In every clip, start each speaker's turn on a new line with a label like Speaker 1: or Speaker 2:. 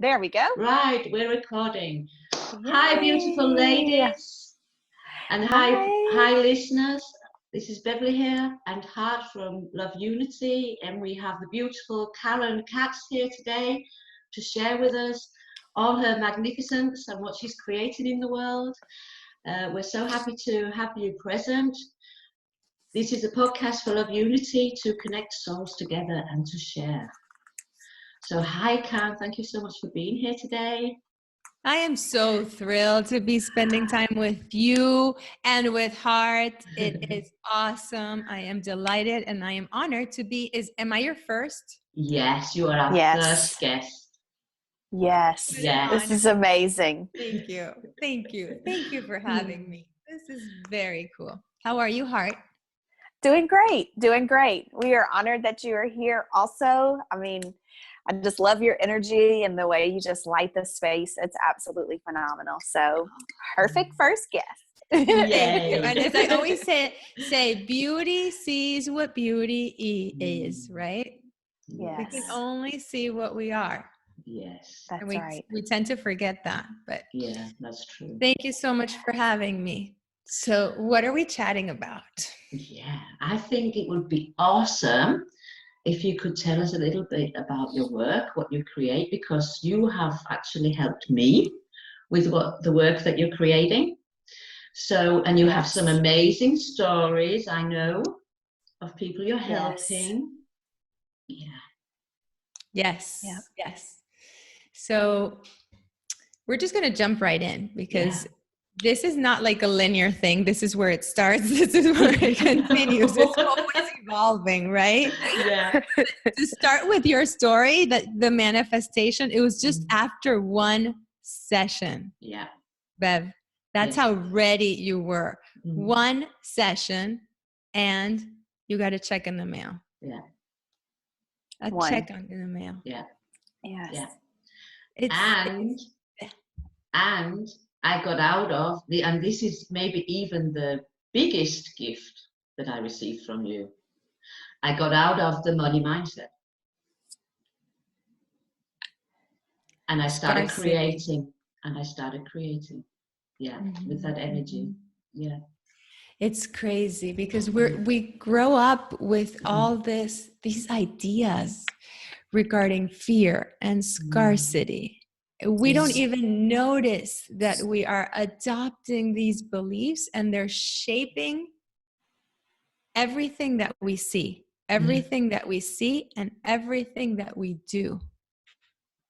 Speaker 1: There we go.
Speaker 2: Right, we're recording.
Speaker 1: Yay.
Speaker 2: Hi, beautiful ladies. And hi, listeners. This is Beverly here and Hart from LoveYounity. And we have the beautiful Katz here today to share with us all her magnificence and what she's created in the world. We're so happy to have you present. This is a podcast for LoveYounity to connect souls together and to share. So hi, Katz, thank you so much for being here today.
Speaker 3: I am so thrilled to be spending time with you and with Hart. It is awesome. I am delighted and I am honored to be. Am I your first?
Speaker 2: Yes, you are our first guest.
Speaker 1: Yes. This is amazing.
Speaker 3: Thank you. Thank you. Thank you for having me. This is very cool. How are you, Hart?
Speaker 1: Doing great. Doing great. We are honored that you are here also. I mean, I just love your energy and the way you just light the space. It's absolutely phenomenal. So perfect first guest.
Speaker 3: Thank you. And as I always say, beauty sees what beauty is, right?
Speaker 1: Yes.
Speaker 3: We can only see what we are.
Speaker 2: Yes.
Speaker 1: That's right.
Speaker 3: We tend to forget that, but
Speaker 2: yeah, that's true.
Speaker 3: Thank you so much for having me. So what are we chatting about?
Speaker 2: Yeah, I think it would be awesome if you could tell us a little bit about your work, what you create, because you have actually helped me with the work that you're creating. So, and you have some amazing stories, I know, of people you're helping. Yeah.
Speaker 3: Yes. Yep. Yes. So we're just going to jump right in because this is not like a linear thing. This is where it starts. This is where it continues. It's always evolving, right?
Speaker 2: Yeah.
Speaker 3: To start with your story, that the manifestation, it was just after one session.
Speaker 2: Yeah.
Speaker 3: Bev, that's how ready you were. One session and you got a check in the mail.
Speaker 2: Yeah.
Speaker 3: A check in the mail.
Speaker 2: Yeah.
Speaker 1: Yes.
Speaker 2: Yeah. And I got out of and this is maybe even the biggest gift that I received from you. I got out of the money mindset. And I started creating. Yeah, with that energy. Yeah.
Speaker 3: It's crazy because we grow up with all these ideas regarding fear and scarcity. We don't even notice that we are adopting these beliefs and they're shaping everything that we see, and everything that we do.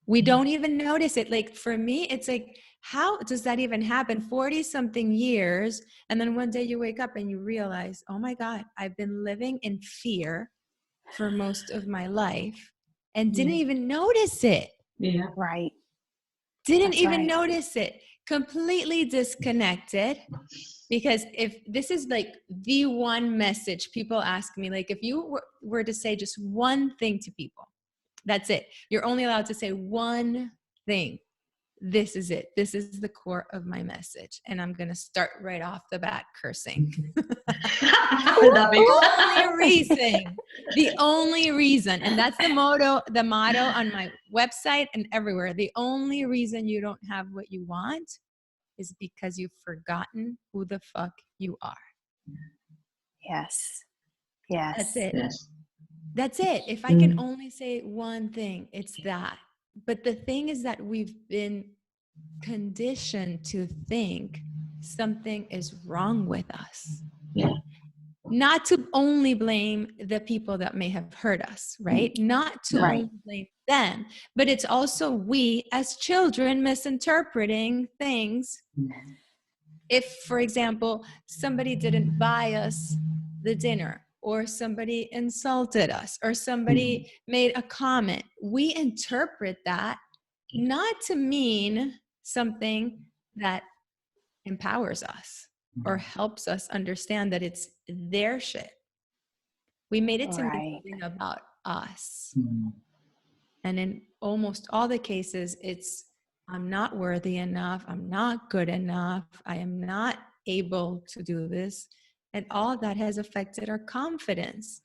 Speaker 3: We don't even notice it. Like for me, it's like, how does that even happen? 40 something years. And then one day you wake up and you realize, oh my God, I've been living in fear for most of my life and didn't even notice it.
Speaker 2: Yeah.
Speaker 1: Right.
Speaker 3: Didn't even notice it. Completely disconnected. Because if this is like the one message people ask me, like if you were to say just one thing to people, that's it. You're only allowed to say one thing. This is it. This is the core of my message. And I'm going to start right off the bat cursing. The only reason. And that's the motto on my website and everywhere. The only reason you don't have what you want is because you've forgotten who the fuck you are.
Speaker 1: Yes. Yes.
Speaker 3: That's it.
Speaker 2: Yes.
Speaker 3: That's it. If I can only say one thing, it's that. But the thing is that we've been conditioned to think something is wrong with us.
Speaker 2: Yeah.
Speaker 3: Not to only blame the people that may have hurt us, right? Not to only blame them, but it's also we as children misinterpreting things. If, for example, somebody didn't buy us the dinner, or somebody insulted us, or somebody made a comment, we interpret that not to mean something that empowers us or helps us understand that it's their shit. We made it to be something about us. And in almost all the cases, it's, I'm not worthy enough, I'm not good enough, I am not able to do this. And all that has affected our confidence.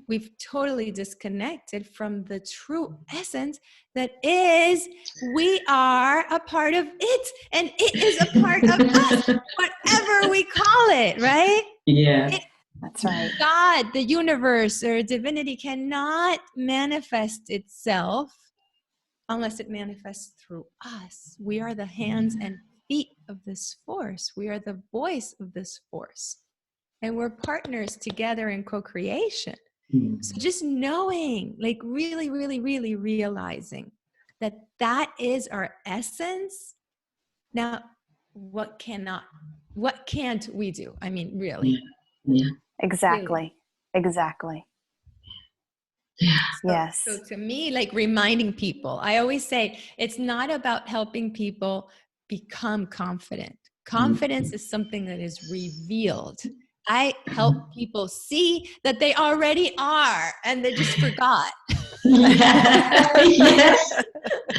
Speaker 3: We've totally disconnected from the true essence that is, we are a part of it, and it is a part of us, whatever we call it, right?
Speaker 2: Yeah.
Speaker 1: That's right.
Speaker 3: God, the universe, or divinity cannot manifest itself unless it manifests through us. We are the hands and feet of this force. We are the voice of this force. And we're partners together in co-creation. So just knowing, like really, really, really realizing that that is our essence. Now, what can't we do? I mean, really.
Speaker 2: Yeah.
Speaker 1: Exactly.
Speaker 3: Really.
Speaker 1: Exactly. Yes.
Speaker 3: So to me, like reminding people, I always say it's not about helping people become confident. Confidence is something that is revealed. I help people see that they already are, and they just forgot.
Speaker 2: Yes.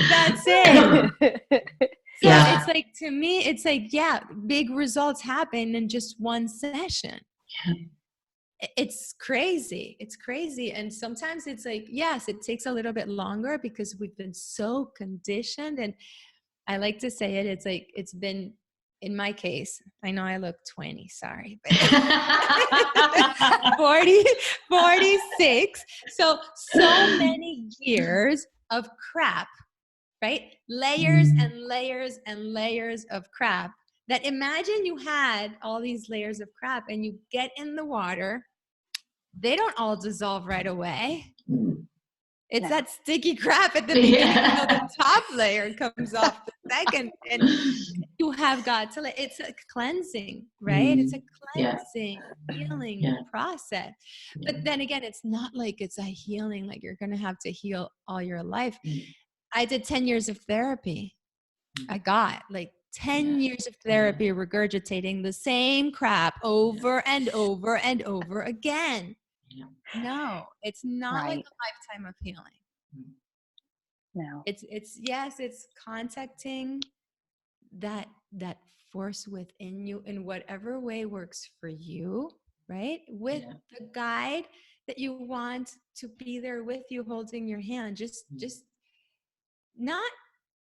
Speaker 3: That's it. So
Speaker 2: Yeah.
Speaker 3: it's like, to me, it's like, yeah, big results happen in just one session.
Speaker 2: Yeah.
Speaker 3: It's crazy. It's crazy. And sometimes it's like, yes, it takes a little bit longer because we've been so conditioned. And I like to say it, it's like, it's been, in my case, I know I look 20, sorry, but 46. So many years of crap, right? Layers and layers and layers of crap, that imagine you had all these layers of crap and you get in the water. They don't all dissolve right away. It's that sticky crap at the beginning until the top layer comes off the second. And you have got to, it's a cleansing, right? It's a cleansing, healing process. But then again, it's not like it's a healing, like you're going to have to heal all your life. I did 10 years of therapy. I got like 10 years of therapy regurgitating the same crap over and over and over again. No, it's not like a lifetime of healing.
Speaker 1: No.
Speaker 3: It's contacting that force within you in whatever way works for you, right? With the guide that you want to be there with you, holding your hand, just not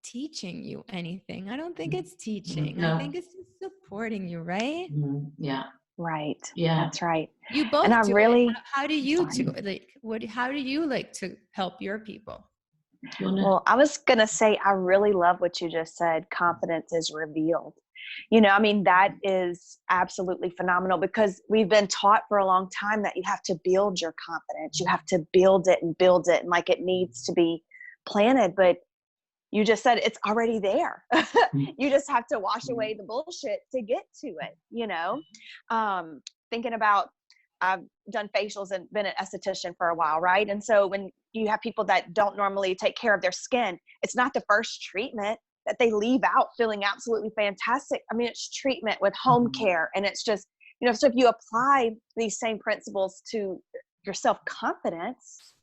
Speaker 3: teaching you anything. I don't think it's teaching.
Speaker 2: No.
Speaker 3: I think it's just supporting you, right?
Speaker 2: Yeah.
Speaker 1: Right.
Speaker 2: Yeah.
Speaker 1: That's right.
Speaker 3: You both
Speaker 1: and I
Speaker 3: do
Speaker 1: really
Speaker 3: it. How do you do it? Like, how do you like to help your people?
Speaker 1: Well, I was going to say, I really love what you just said. Confidence is revealed. You know, I mean, that is absolutely phenomenal, because we've been taught for a long time that you have to build your confidence. You have to build it, and like it needs to be planted. But you just said it's already there. You just have to wash away the bullshit to get to it, you know? Thinking about, I've done facials and been an esthetician for a while, right? And so when you have people that don't normally take care of their skin, it's not the first treatment that they leave out feeling absolutely fantastic. I mean, it's treatment with home care. And it's just, you know, so if you apply these same principles to your self-confidence,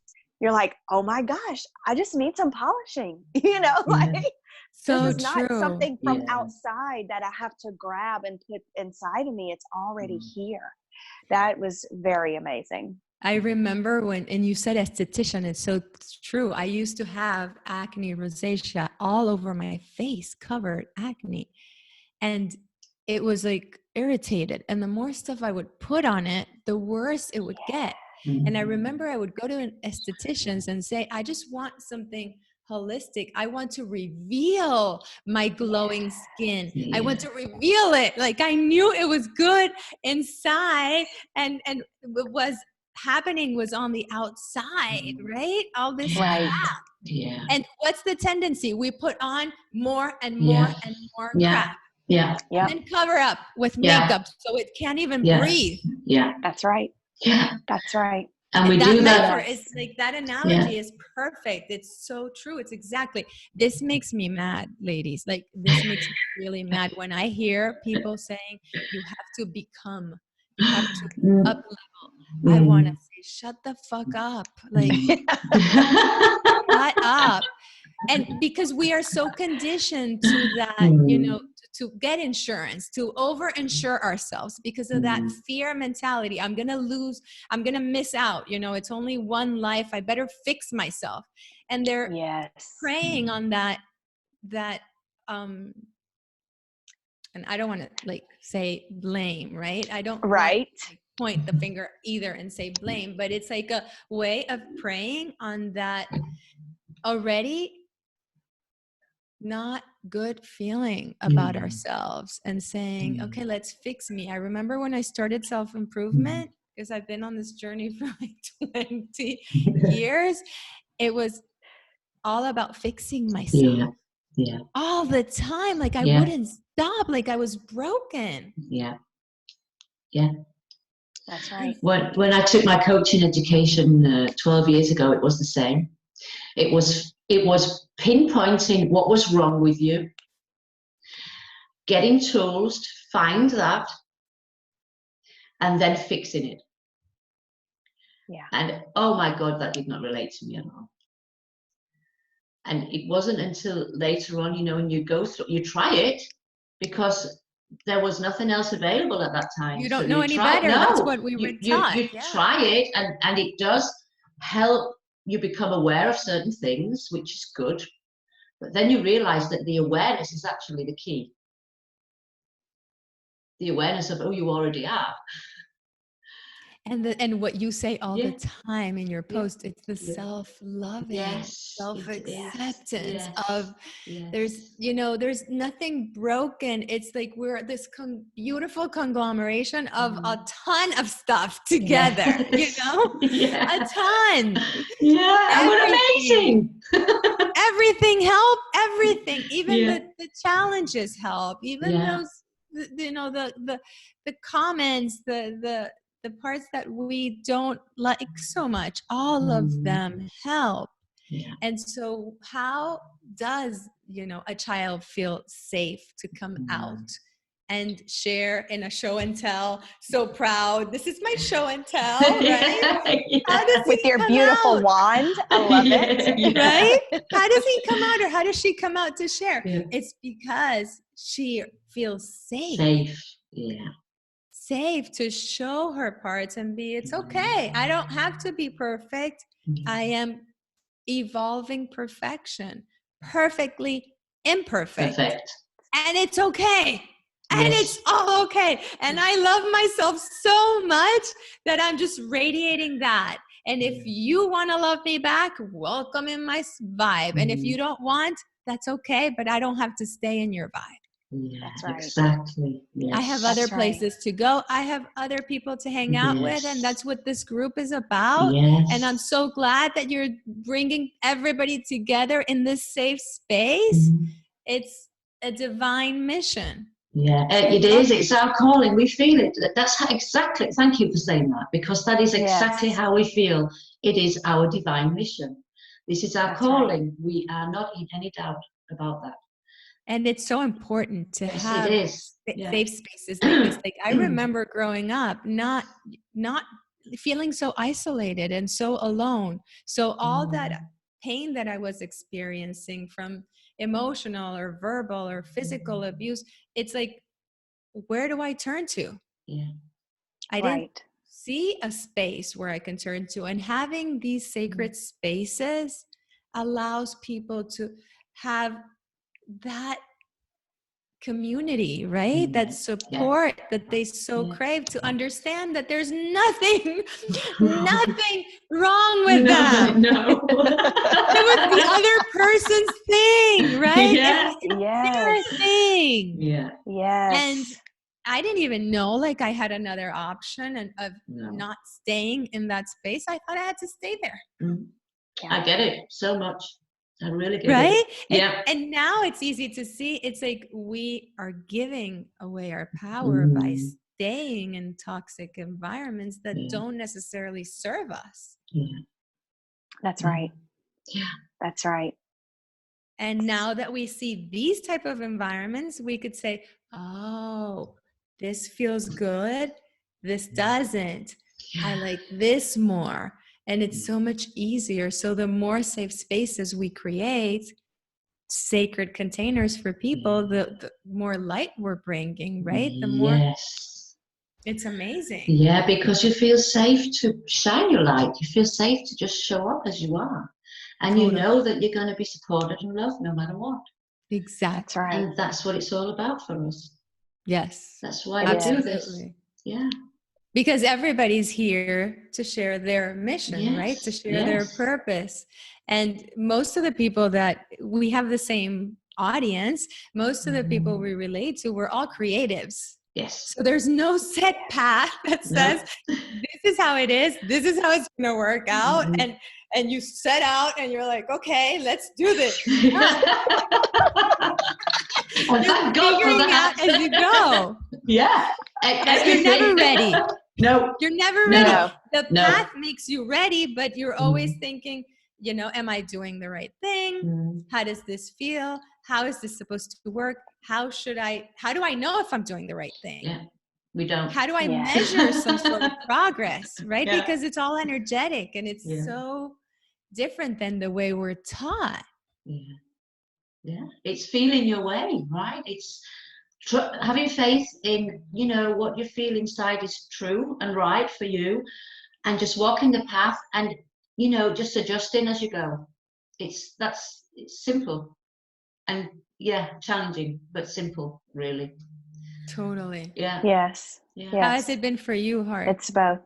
Speaker 1: you're like, oh my gosh, I just need some polishing, you know, like
Speaker 3: so
Speaker 1: this is not
Speaker 3: true.
Speaker 1: something from outside that I have to grab and put inside of me. It's already here. That was very amazing.
Speaker 3: I remember and you said esthetician, it's so true. I used to have acne, rosacea all over my face, covered acne. And it was like irritated. And the more stuff I would put on it, the worse it would get. And I remember I would go to an esthetician and say, I just want something holistic. I want to reveal my glowing skin. I want to reveal it. Like I knew it was good inside, and what was happening was on the outside, right? All this crap.
Speaker 2: Yeah.
Speaker 3: And what's the tendency? We put on more and more and more crap.
Speaker 2: Yeah.
Speaker 3: And then cover up with makeup so it can't even breathe.
Speaker 2: Yeah.
Speaker 1: That's right.
Speaker 2: Yeah.
Speaker 1: That's right.
Speaker 2: And we
Speaker 3: that
Speaker 2: do
Speaker 3: metaphor
Speaker 2: that.
Speaker 3: is like, that analogy is perfect. It's so true. It's exactly. This makes me mad, ladies. Like this makes me really mad when I hear people saying you have to become, you have to up level. I want to say, shut the fuck up. Like, shut up. And because we are so conditioned to that, you know, to get insurance, to over-insure ourselves because of that fear mentality. I'm going to lose, I'm going to miss out. You know, it's only one life. I better fix myself. And they're preying on that, and I don't want to like say blame, right? I don't want to like point the finger either and say blame, but it's like a way of preying on that already not good feeling about ourselves and saying, okay, let's fix me. I remember when I started self-improvement, because I've been on this journey for like 20 years, it was all about fixing myself. All the time. Like I wouldn't stop. Like I was broken.
Speaker 1: That's right.
Speaker 2: When I took my coaching education 12 years ago, it was the same. It was pinpointing what was wrong with you, getting tools to find that, and then fixing it. And oh my God, that did not relate to me at all. And it wasn't until later on, you know, when you go through, you try it, because there was nothing else available at that time.
Speaker 3: You don't know any better. No, that's what we were taught.
Speaker 2: You try it, and it does help you become aware of certain things, which is good. But then you realize that the awareness is actually the key. The awareness of, oh, you already are.
Speaker 3: And what you say all the time in your post, it's the self-loving, self-acceptance of there's, you know, there's nothing broken. It's like we're this beautiful conglomeration of a ton of stuff together, you know, a ton.
Speaker 2: And we're amazing.
Speaker 3: Everything help, everything, even the challenges help, even those, you know, the comments, the parts that we don't like so much, all of them help. And so how does, you know, a child feel safe to come out and share in a show and tell, so proud, this is my show and tell, right? How does
Speaker 1: with your beautiful wand, I love it.
Speaker 3: Right? How does he come out, or how does she come out to share? It's because she feels safe. Safe to show her parts and be, it's okay. I don't have to be perfect. I am evolving perfection, perfectly imperfect. And it's okay. And it's all okay. And I love myself so much that I'm just radiating that. And if you want to love me back, welcome in my vibe. And if you don't want, that's okay. But I don't have to stay in your vibe.
Speaker 1: That's right.
Speaker 2: Exactly.
Speaker 3: I have other places to go. I have other people to hang out with. And that's what this group is about. And I'm so glad that you're bringing everybody together in this safe space. It's a divine mission.
Speaker 2: It is. It's our calling. We feel it. That's exactly. Thank you for saying that, because that is exactly how we feel. It is our divine mission. This is our calling. Right. We are not in any doubt about that.
Speaker 3: And it's so important to have safe spaces like this. Like I remember growing up, not feeling so isolated and so alone. So all that pain that I was experiencing from emotional or verbal or physical abuse, it's like, where do I turn to? I didn't see a space where I can turn to. And having these sacred spaces allows people to have that community, right? That support that they so crave, to understand that there's nothing wrong with them. It was the other person's thing, right? It was their thing. And I didn't even know like I had another option of not staying in that space. I thought I had to stay there.
Speaker 2: I get it so much. I really get it.
Speaker 3: Right? And now it's easy to see. It's like we are giving away our power by staying in toxic environments that don't necessarily serve us.
Speaker 1: That's right. That's right.
Speaker 3: And now that we see these type of environments, we could say, oh, this feels good. This doesn't. I like this more. And it's so much easier. So the more safe spaces we create, sacred containers for people, the more light we're bringing, right? The more.
Speaker 2: Yes.
Speaker 3: It's amazing.
Speaker 2: Yeah, because you feel safe to shine your light. You feel safe to just show up as you are. And
Speaker 3: Totally.
Speaker 2: you know that you're going to be supported and loved no matter what.
Speaker 3: Exactly.
Speaker 1: That's right.
Speaker 2: And that's what it's all about for us.
Speaker 3: Yes.
Speaker 2: That's why
Speaker 1: It
Speaker 2: we do
Speaker 1: is.
Speaker 2: this. Yeah.
Speaker 3: Because everybody's here to share their mission, right? To share their purpose. And most of the people that we have the same audience, most of the people we relate to, we're all creatives.
Speaker 2: Yes.
Speaker 3: So there's no set path that says, this is how it is. This is how it's going to work out. And you set out and you're like, okay, let's do this.
Speaker 2: And thank God for that.
Speaker 3: As you go.
Speaker 2: Yeah.
Speaker 3: But you're never ready.
Speaker 2: No.
Speaker 3: You're never ready.
Speaker 1: No.
Speaker 3: The path makes you ready, but you're always thinking, am I doing the right thing? How does this feel? How is this supposed to work? How do I know if I'm doing the right thing?
Speaker 2: Yeah. We don't.
Speaker 3: How do I measure some sort of progress, right?
Speaker 2: Yeah.
Speaker 3: Because it's all energetic and it's so different than the way we're taught.
Speaker 2: Yeah. Yeah. It's feeling your way, right? It's having faith in, what you feel inside is true and right for you, and just walking the path and, just adjusting as you go. It's simple and challenging, but simple, really.
Speaker 3: Totally.
Speaker 2: Yeah.
Speaker 1: Yes.
Speaker 2: Yeah.
Speaker 3: How has it been for you, Hart?
Speaker 1: It's both.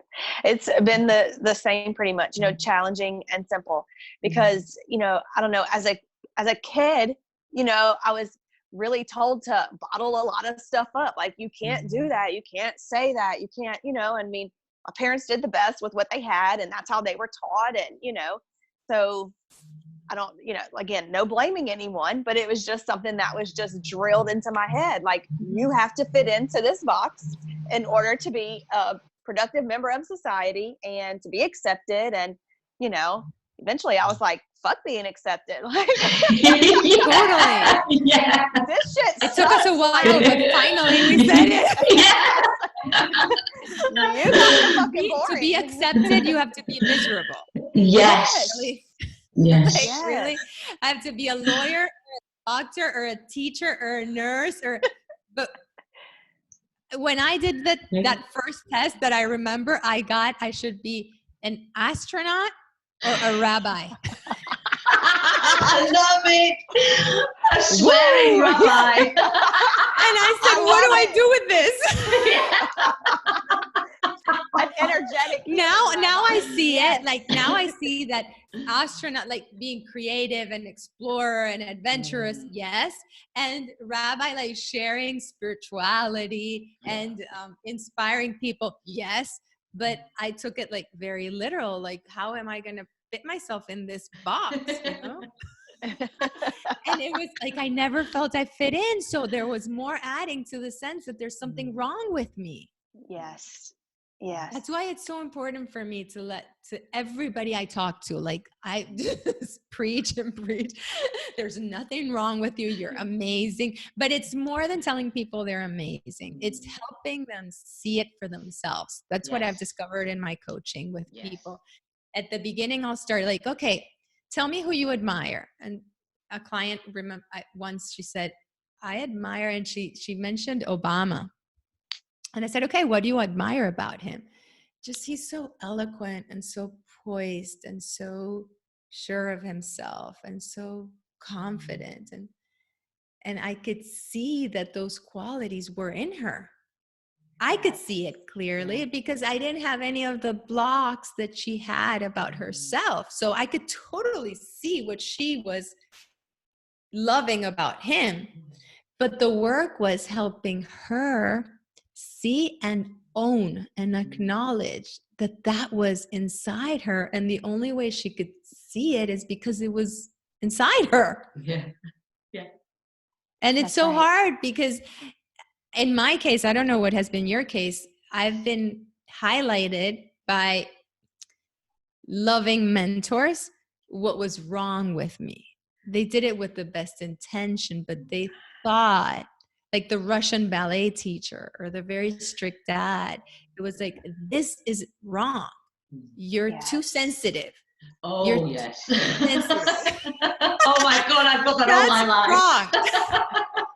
Speaker 1: It's been the same pretty much, challenging and simple, because, I don't know, as a kid, I was really told to bottle a lot of stuff up. Like, you can't do that. You can't say that. You can't, my parents did the best with what they had, and that's how they were taught. And, so I don't, again, no blaming anyone, but it was just something that was just drilled into my head. Like, you have to fit into this box in order to be a productive member of society and to be accepted. And, eventually I was like, fuck being accepted. Like,
Speaker 3: totally.
Speaker 2: Yeah.
Speaker 1: This shit
Speaker 3: It took us a while, but finally we said it.
Speaker 1: You guys are fucking boring.
Speaker 3: To be accepted, you have to be miserable.
Speaker 2: Yes.
Speaker 3: Really?
Speaker 2: Yes.
Speaker 3: Like, really? I have to be a lawyer, or a doctor, or a teacher, or a nurse, but when I did that first test that I remember I should be an astronaut or a rabbi.
Speaker 2: I love it. A swearing rabbi.
Speaker 3: And I said, what do I do with this?
Speaker 1: An energetic.
Speaker 3: Now I see it. Like, now I see that astronaut, like being creative and explorer and adventurous, yes. And rabbi, like sharing spirituality and inspiring people, yes. But I took it like very literal. Like, how am I going to fit myself in this box, And it was like, I never felt I fit in. So there was more adding to the sense that there's something wrong with me.
Speaker 1: Yes. Yes.
Speaker 3: That's why it's so important for me to everybody I talk to, like, I just preach and preach. There's nothing wrong with you. You're amazing. But it's more than telling people they're amazing. It's helping them see it for themselves. That's what I've discovered in my coaching with people. At the beginning, I'll start like, okay, tell me who you admire. And a client, once she said, I admire, and she mentioned Obama. And I said, okay, what do you admire about him? Just, he's so eloquent and so poised and so sure of himself and so confident. And I could see that those qualities were in her. I could see it clearly because I didn't have any of the blocks that she had about herself. So I could totally see what she was loving about him. But the work was helping her see and own and acknowledge that was inside her. And the only way she could see it is because it was inside her.
Speaker 2: Yeah.
Speaker 3: And it's so hard because in my case, I don't know what has been your case. I've been highlighted by loving mentors what was wrong with me. They did it with the best intention, but they thought, like the Russian ballet teacher or the very strict dad, it was like, this is wrong. You're too sensitive.
Speaker 2: Oh, yes.
Speaker 3: sensitive.
Speaker 2: Oh my God, I've got that all my life.
Speaker 3: Wrong.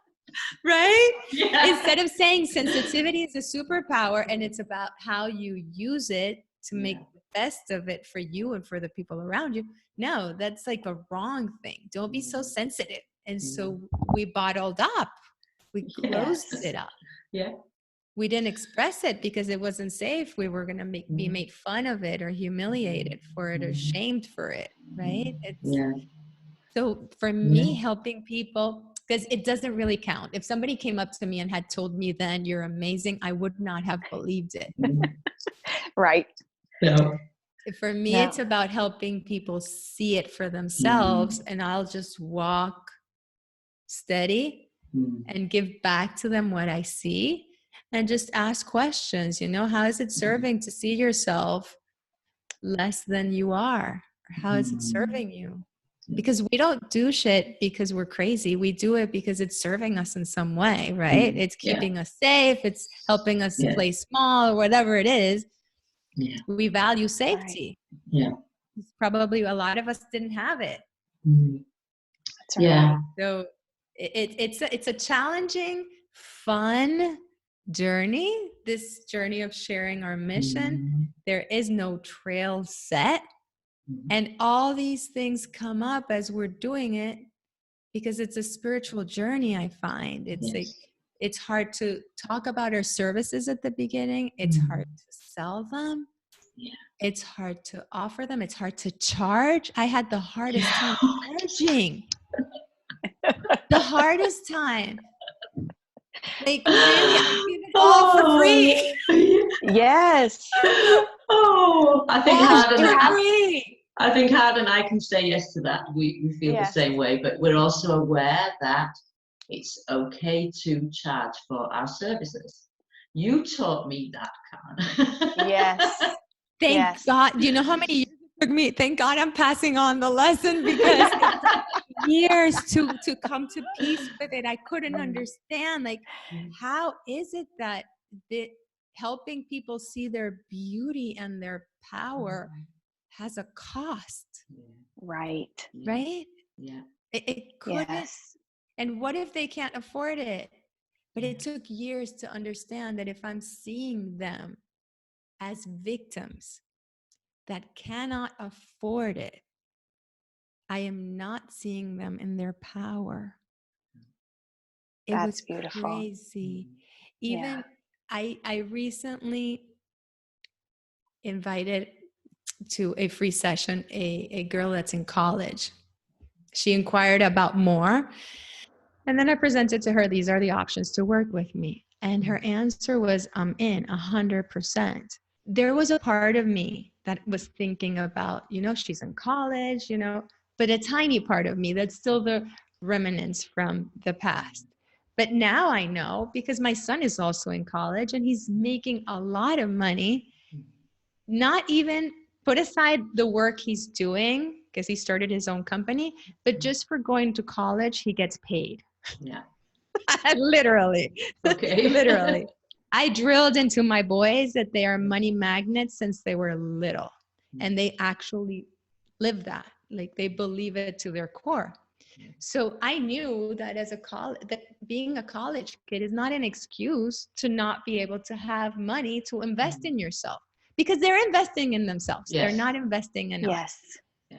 Speaker 3: Right?
Speaker 2: Yeah.
Speaker 3: Instead of saying sensitivity is a superpower and it's about how you use it to make the best of it for you and for the people around you. No, that's like a wrong thing. Don't be so sensitive. And so we bottled up. We closed it up.
Speaker 2: Yeah.
Speaker 3: We didn't express it because it wasn't safe. We were going to be made fun of it or humiliated for it or shamed for it. Right? So for me, helping people, because it doesn't really count. If somebody came up to me and had told me then you're amazing, I would not have believed it.
Speaker 1: Right.
Speaker 2: No.
Speaker 3: For me, it's about helping people see it for themselves, and I'll just walk steady and give back to them what I see and just ask questions. How is it serving to see yourself less than you are? Or how is it serving you? Because we don't do shit because we're crazy. We do it because it's serving us in some way, right? It's keeping us safe. It's helping us play small or whatever it is. We value safety.
Speaker 2: Right.
Speaker 3: Probably a lot of us didn't have it.
Speaker 1: That's right.
Speaker 3: So it's a challenging, fun journey. This journey of sharing our mission. There is no trail set. And all these things come up as we're doing it because it's a spiritual journey, I find. It's like, it's hard to talk about our services at the beginning. It's hard to sell them. It's hard to offer them. It's hard to charge. I had the hardest time charging. The hardest time. Like, really, I give it all for free.
Speaker 1: Yes.
Speaker 2: Oh, I think
Speaker 3: free.
Speaker 2: Hard and I can say yes to that. We feel the same way, but we're also aware that it's okay to charge for our services. You taught me that, Karen.
Speaker 1: Yes.
Speaker 3: Thank God. Do you know how many years it took me? Thank God I'm passing on the lesson because it took years to come to peace with it. I couldn't understand, like, how is it that helping people see their beauty and their power has a cost?
Speaker 1: Right.
Speaker 3: Right?
Speaker 2: Yeah.
Speaker 3: It couldn't. And what if they can't afford it? But it took years to understand that if I'm seeing them as victims that cannot afford it, I am not seeing them in their power.
Speaker 1: That's
Speaker 3: was
Speaker 1: beautiful.
Speaker 3: Crazy. Even I recently invited to a free session a girl that's in college. She inquired about more. And then I presented to her, these are the options to work with me. And her answer was, I'm in 100%. There was a part of me that was thinking about, she's in college, but a tiny part of me that's still the remnants from the past. But now I know, because my son is also in college and he's making a lot of money, not even put aside the work he's doing because he started his own company, but just for going to college, he gets paid.
Speaker 2: Yeah.
Speaker 3: Literally.
Speaker 2: Okay.
Speaker 3: Literally. I drilled into my boys that they are money magnets since they were little. And they actually live that. Like, they believe it to their core. So I knew that that being a college kid is not an excuse to not be able to have money to invest in yourself, because they're investing in themselves. They're not investing in us.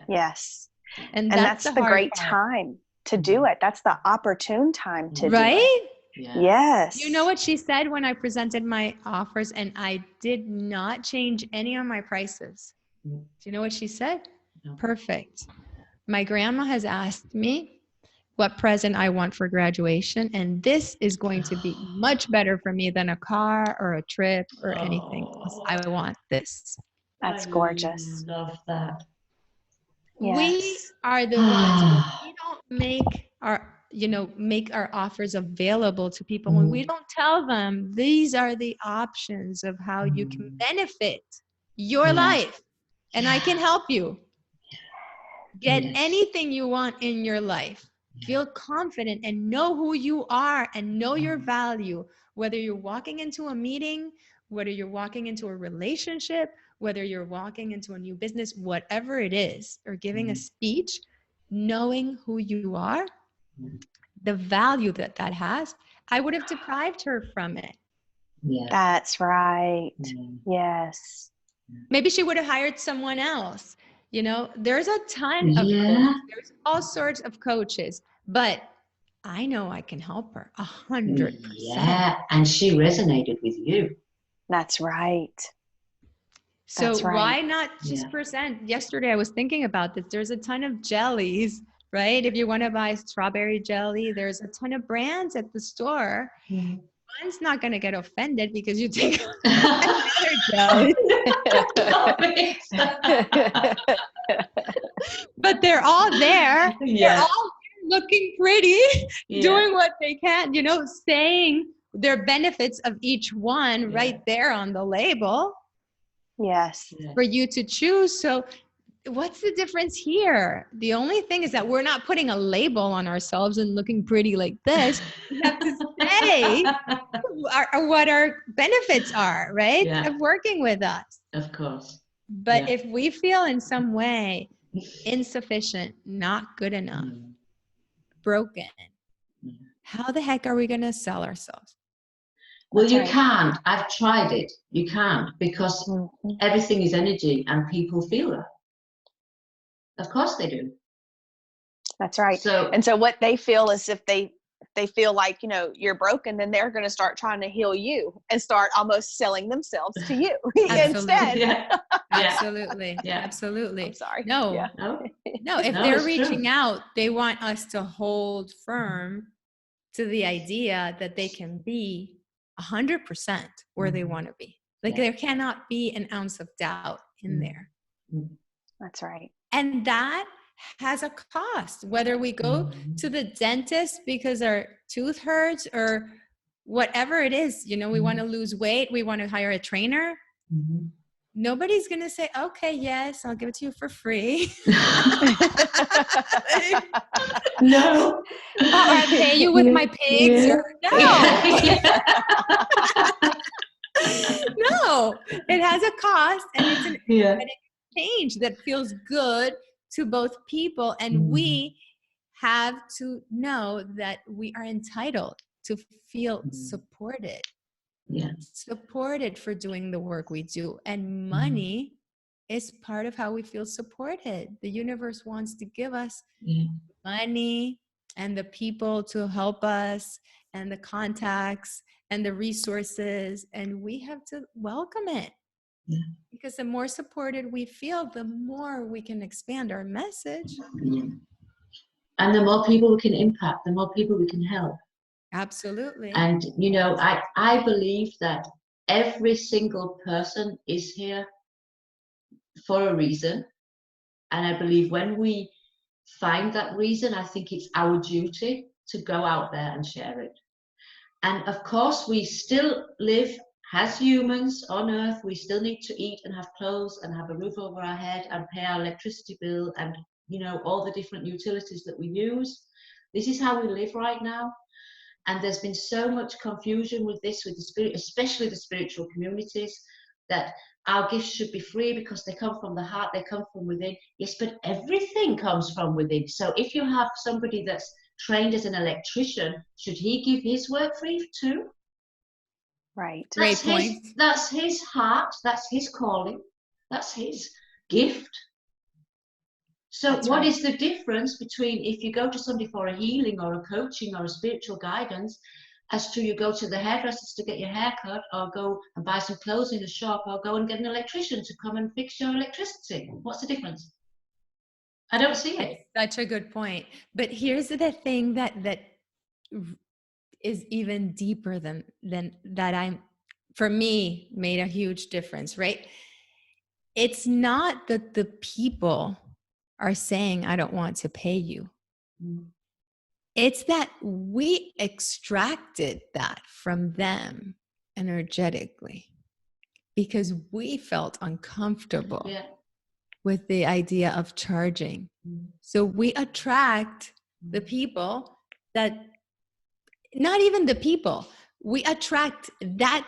Speaker 1: Yes.
Speaker 3: And
Speaker 1: that's the great
Speaker 3: part.
Speaker 1: time to do it. That's the opportune time to do it.
Speaker 3: Right?
Speaker 1: Yes.
Speaker 3: You know what she said when I presented my offers, and I did not change any of my prices? Do you know what she said?
Speaker 2: No.
Speaker 3: Perfect. My grandma has asked me what present I want for graduation, and this is going to be much better for me than a car or a trip or anything else. I want this.
Speaker 1: That's gorgeous.
Speaker 2: Love that.
Speaker 3: We are the ones, when we don't make our offers available to people, when we don't tell them these are the options of how you can benefit your life, and I can help you get anything you want in your life. Feel confident and know who you are and know your value, whether you're walking into a meeting, whether you're walking into a relationship, whether you're walking into a new business, whatever it is, or giving a speech, knowing who you are, the value that that has, I would have deprived her from it.
Speaker 2: Yeah.
Speaker 1: That's right. Yes.
Speaker 3: Maybe she would have hired someone else. You know, there's a ton of
Speaker 2: Yeah.
Speaker 3: coaches. There's all sorts of coaches, but I know I can help her 100%.
Speaker 2: Yeah, and she resonated with you.
Speaker 1: That's right.
Speaker 3: So
Speaker 1: That's right.
Speaker 3: why not just present? Yesterday I was thinking about this. There's a ton of jellies, right? If you want to buy strawberry jelly, there's a ton of brands at the store. One's not going to get offended because you take another jelly. But they're all there. They're all looking pretty, doing what they can, you know, saying their benefits of each one right there on the label.
Speaker 1: Yes.
Speaker 3: For you to choose. So what's the difference here? The only thing is that we're not putting a label on ourselves and looking pretty like this. We have to say what our benefits are, right? Of working with us.
Speaker 2: Of course.
Speaker 3: But if we feel in some way insufficient, not good enough, broken, how the heck are we going to sell ourselves?
Speaker 2: Well, you can't. I've tried it. You can't, because everything is energy and people feel that. Of course they do.
Speaker 1: That's right. So what they feel is if they feel like, you know, you're broken, then they're going to start trying to heal you and start almost selling themselves to you instead.
Speaker 3: Absolutely. Absolutely.
Speaker 1: I'm sorry.
Speaker 3: No, if they're reaching out, they want us to hold firm to the idea that they can be 100% where they want to be. Like there cannot be an ounce of doubt in there.
Speaker 1: That's right.
Speaker 3: And that has a cost, whether we go to the dentist because our tooth hurts or whatever it is, you know, we want to lose weight, we want to hire a trainer. Nobody's going to say, okay, yes, I'll give it to you for free.
Speaker 2: No.
Speaker 3: Or I'll pay you with my pigs. Or, no, it has a cost, and it's an exchange that feels good to both people. And we have to know that we are entitled to feel supported. Supported for doing the work we do. And money is part of how we feel supported. The universe wants to give us money and the people to help us and the contacts and the resources, and we have to welcome it. Because the more supported we feel, the more we can expand our message.
Speaker 2: And the more people we can impact, the more people we can help.
Speaker 3: Absolutely.
Speaker 2: And, you know, I believe that every single person is here for a reason. And I believe when we find that reason, I think it's our duty to go out there and share it. And of course, we still live as humans on Earth. We still need to eat and have clothes and have a roof over our head and pay our electricity bill and, you know, all the different utilities that we use. This is how we live right now. And there's been so much confusion with this, with the spirit, especially the spiritual communities, that our gifts should be free because they come from the heart, they come from within. Yes, but everything comes from within. So if you have somebody that's trained as an electrician, should he give his work free too?
Speaker 1: Right.
Speaker 2: That's his heart, that's his calling, that's his gift. So what is the difference between if you go to somebody for a healing or a coaching or a spiritual guidance, as to you go to the hairdressers to get your hair cut, or go and buy some clothes in a shop, or go and get an electrician to come and fix your electricity? What's the difference? I don't see it.
Speaker 3: That's such a good point. But here's the thing that is even deeper than that for me, made a huge difference, right? It's not that the people are saying, I don't want to pay you. It's that we extracted that from them energetically because we felt uncomfortable with the idea of charging. So we attract the people that, not even the people, we attract that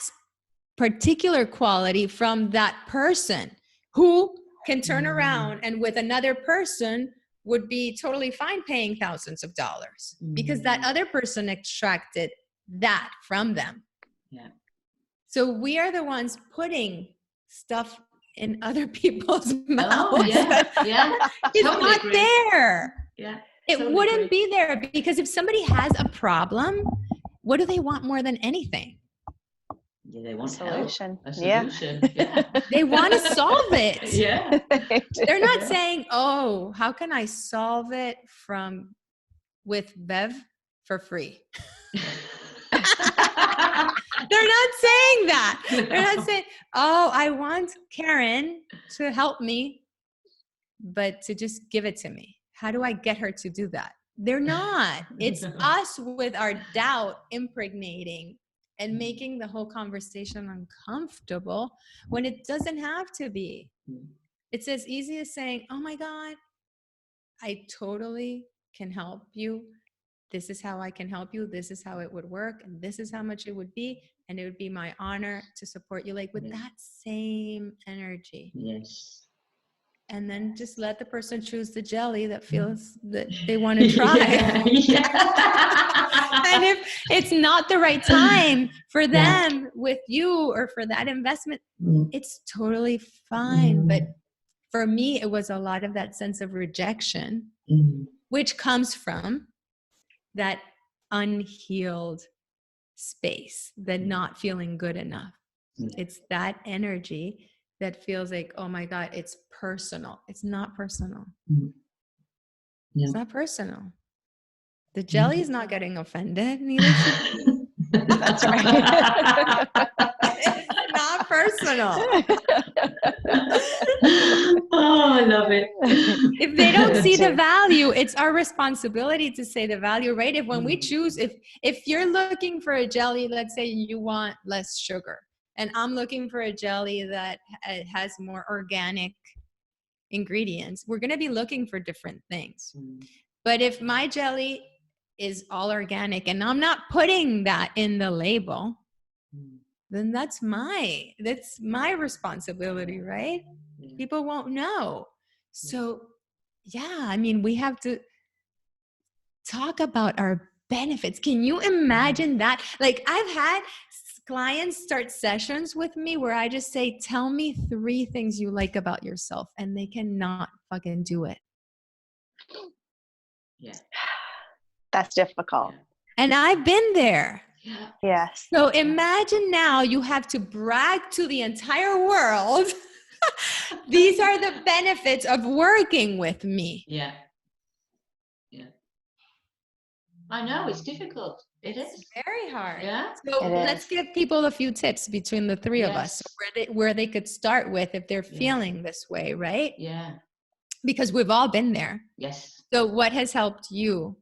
Speaker 3: particular quality from that person. who can turn around and with another person would be totally fine paying thousands of dollars because that other person extracted that from them.
Speaker 2: Yeah.
Speaker 3: So we are the ones putting stuff in other people's mouths.
Speaker 2: Oh, yeah. Yeah.
Speaker 3: It's
Speaker 2: Totally
Speaker 3: not
Speaker 2: agree.
Speaker 3: there.
Speaker 2: Yeah.
Speaker 3: It
Speaker 2: Totally
Speaker 3: wouldn't
Speaker 2: agree.
Speaker 3: be there because if somebody has a problem, what do they want more than anything?
Speaker 2: Yeah, they want
Speaker 1: solution.
Speaker 2: help. A solution. Yeah.
Speaker 3: They want to solve it.
Speaker 2: Yeah.
Speaker 3: They're not
Speaker 2: Yeah.
Speaker 3: saying, oh, how can I solve it with Bev for free? They're not saying that. They're not saying, oh, I want Karen to help me, but to just give it to me. How do I get her to do that? They're not. It's us with our doubt impregnating and making the whole conversation uncomfortable when it doesn't have to be. It's as easy as saying, oh my God, I totally can help you. This is how I can help you. This is how it would work. And this is how much it would be. And it would be my honor to support you, like with that same energy.
Speaker 2: Yes.
Speaker 3: And then just let the person choose the jelly that feels that they want to try. And if it's not the right time for them with you or for that investment, it's totally fine. But for me, it was a lot of that sense of rejection, which comes from that unhealed space, the not feeling good enough. It's that energy that feels like, oh my God, it's personal. It's not personal. It's not personal. The jelly is not getting offended. Neither should you.
Speaker 1: That's right.
Speaker 3: It's not personal.
Speaker 2: Oh, I love it.
Speaker 3: If they don't see the value, it's our responsibility to say the value, right? If when we choose, if you're looking for a jelly, let's say you want less sugar, and I'm looking for a jelly that has more organic ingredients, we're going to be looking for different things. But if my jelly is all organic and I'm not putting that in the label, then that's my responsibility, right? People won't know. So yeah, I mean, we have to talk about our benefits. Can you imagine that? Like, I've had clients start sessions with me where I just say, tell me 3 things you like about yourself, and they cannot fucking do it.
Speaker 2: Yeah.
Speaker 1: That's difficult.
Speaker 3: And I've been there.
Speaker 2: Yeah.
Speaker 1: Yes.
Speaker 3: So imagine now you have to brag to the entire world. These are the benefits of working with me.
Speaker 2: Yeah. Yeah. I know, it's difficult. It is.
Speaker 3: It's very hard.
Speaker 2: Yeah.
Speaker 3: So let's give people a few tips between the 3 of us where they could start with if they're feeling this way, right?
Speaker 2: Yeah.
Speaker 3: Because we've all been there.
Speaker 2: Yes.
Speaker 3: So what has helped you,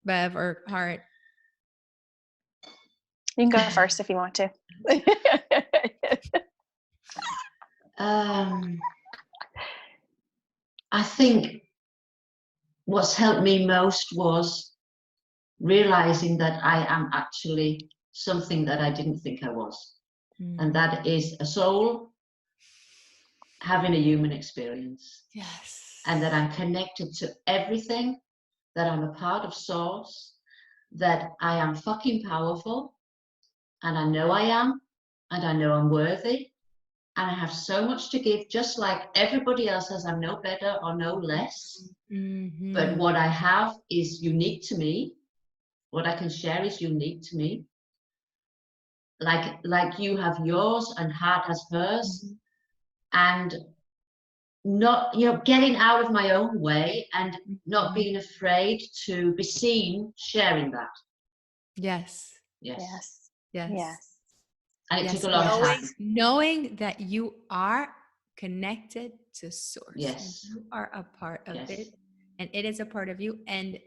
Speaker 3: Bev or Hart?
Speaker 1: You can go first if you want to.
Speaker 2: I think what's helped me most was realizing that I am actually something that I didn't think I was. And that is a soul having a human experience.
Speaker 3: Yes.
Speaker 2: And that I'm connected to everything, that I'm a part of source, that I am fucking powerful, and I know I am, and I know I'm worthy, and I have so much to give, just like everybody else has. I'm no better or no less, but what I have is unique to me. What I can share is unique to me. Like you have yours and Hart has hers, and not, getting out of my own way and not being afraid to be seen sharing that.
Speaker 1: Yes.
Speaker 2: And it took a long time.
Speaker 3: Knowing that you are connected to source.
Speaker 2: Yes.
Speaker 3: You are a part of it, and it is a part of you, and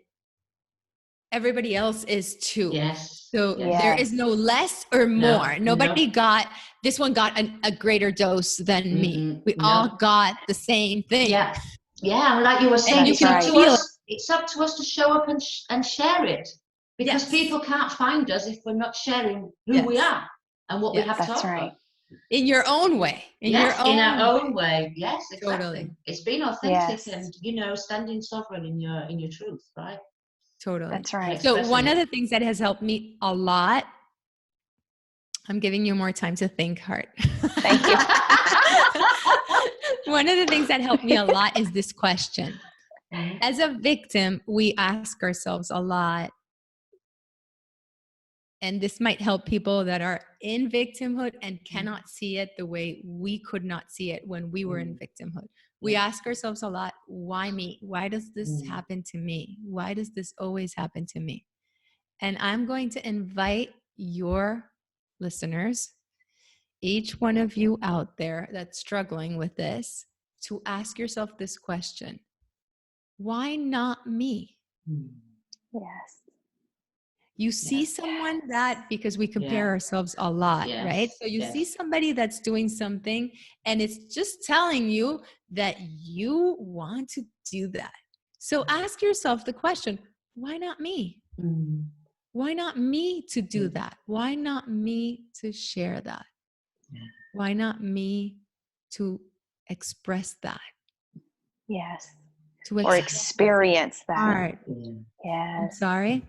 Speaker 3: everybody else is too.
Speaker 2: Yes.
Speaker 3: So there is no less or more. Nobody got, this one got a greater dose than me. We all got the same thing.
Speaker 2: Yeah. Yeah. And like you were saying, it's up to us to show up and share it, because people can't find us if we're not sharing who we are and what we have to offer.
Speaker 3: in your own way. In
Speaker 2: yes,
Speaker 3: your own
Speaker 2: in our own way. Yes, exactly.
Speaker 3: Totally.
Speaker 2: It's being authentic
Speaker 1: Yes.
Speaker 2: and, standing sovereign in your truth, right?
Speaker 3: Totally.
Speaker 1: That's right.
Speaker 3: So
Speaker 2: Expressing
Speaker 3: one
Speaker 2: it.
Speaker 3: of the things that has helped me a lot, I'm giving you more time to think, Heart.
Speaker 1: Thank you.
Speaker 3: One of the things that helped me a lot is this question.
Speaker 2: Mhm.
Speaker 3: As a victim, we ask ourselves a lot, and this might help people that are in victimhood and cannot see it the way we could not see it when we were in victimhood. We ask ourselves a lot, why me? Why does this happen to me? Why does this always happen to me? And I'm going to invite your listeners, each one of you out there that's struggling with this, to ask yourself this question. Why not me?
Speaker 1: Yes.
Speaker 3: You see someone that, because we compare ourselves a lot, right? So you see somebody that's doing something and it's just telling you that you want to do that. So ask yourself the question, why not me? Why not me to do that? Why not me to share that? Why not me to express that?
Speaker 1: Yes.
Speaker 3: To
Speaker 1: Or experience that.
Speaker 3: Art.
Speaker 1: Yes.
Speaker 3: I'm sorry?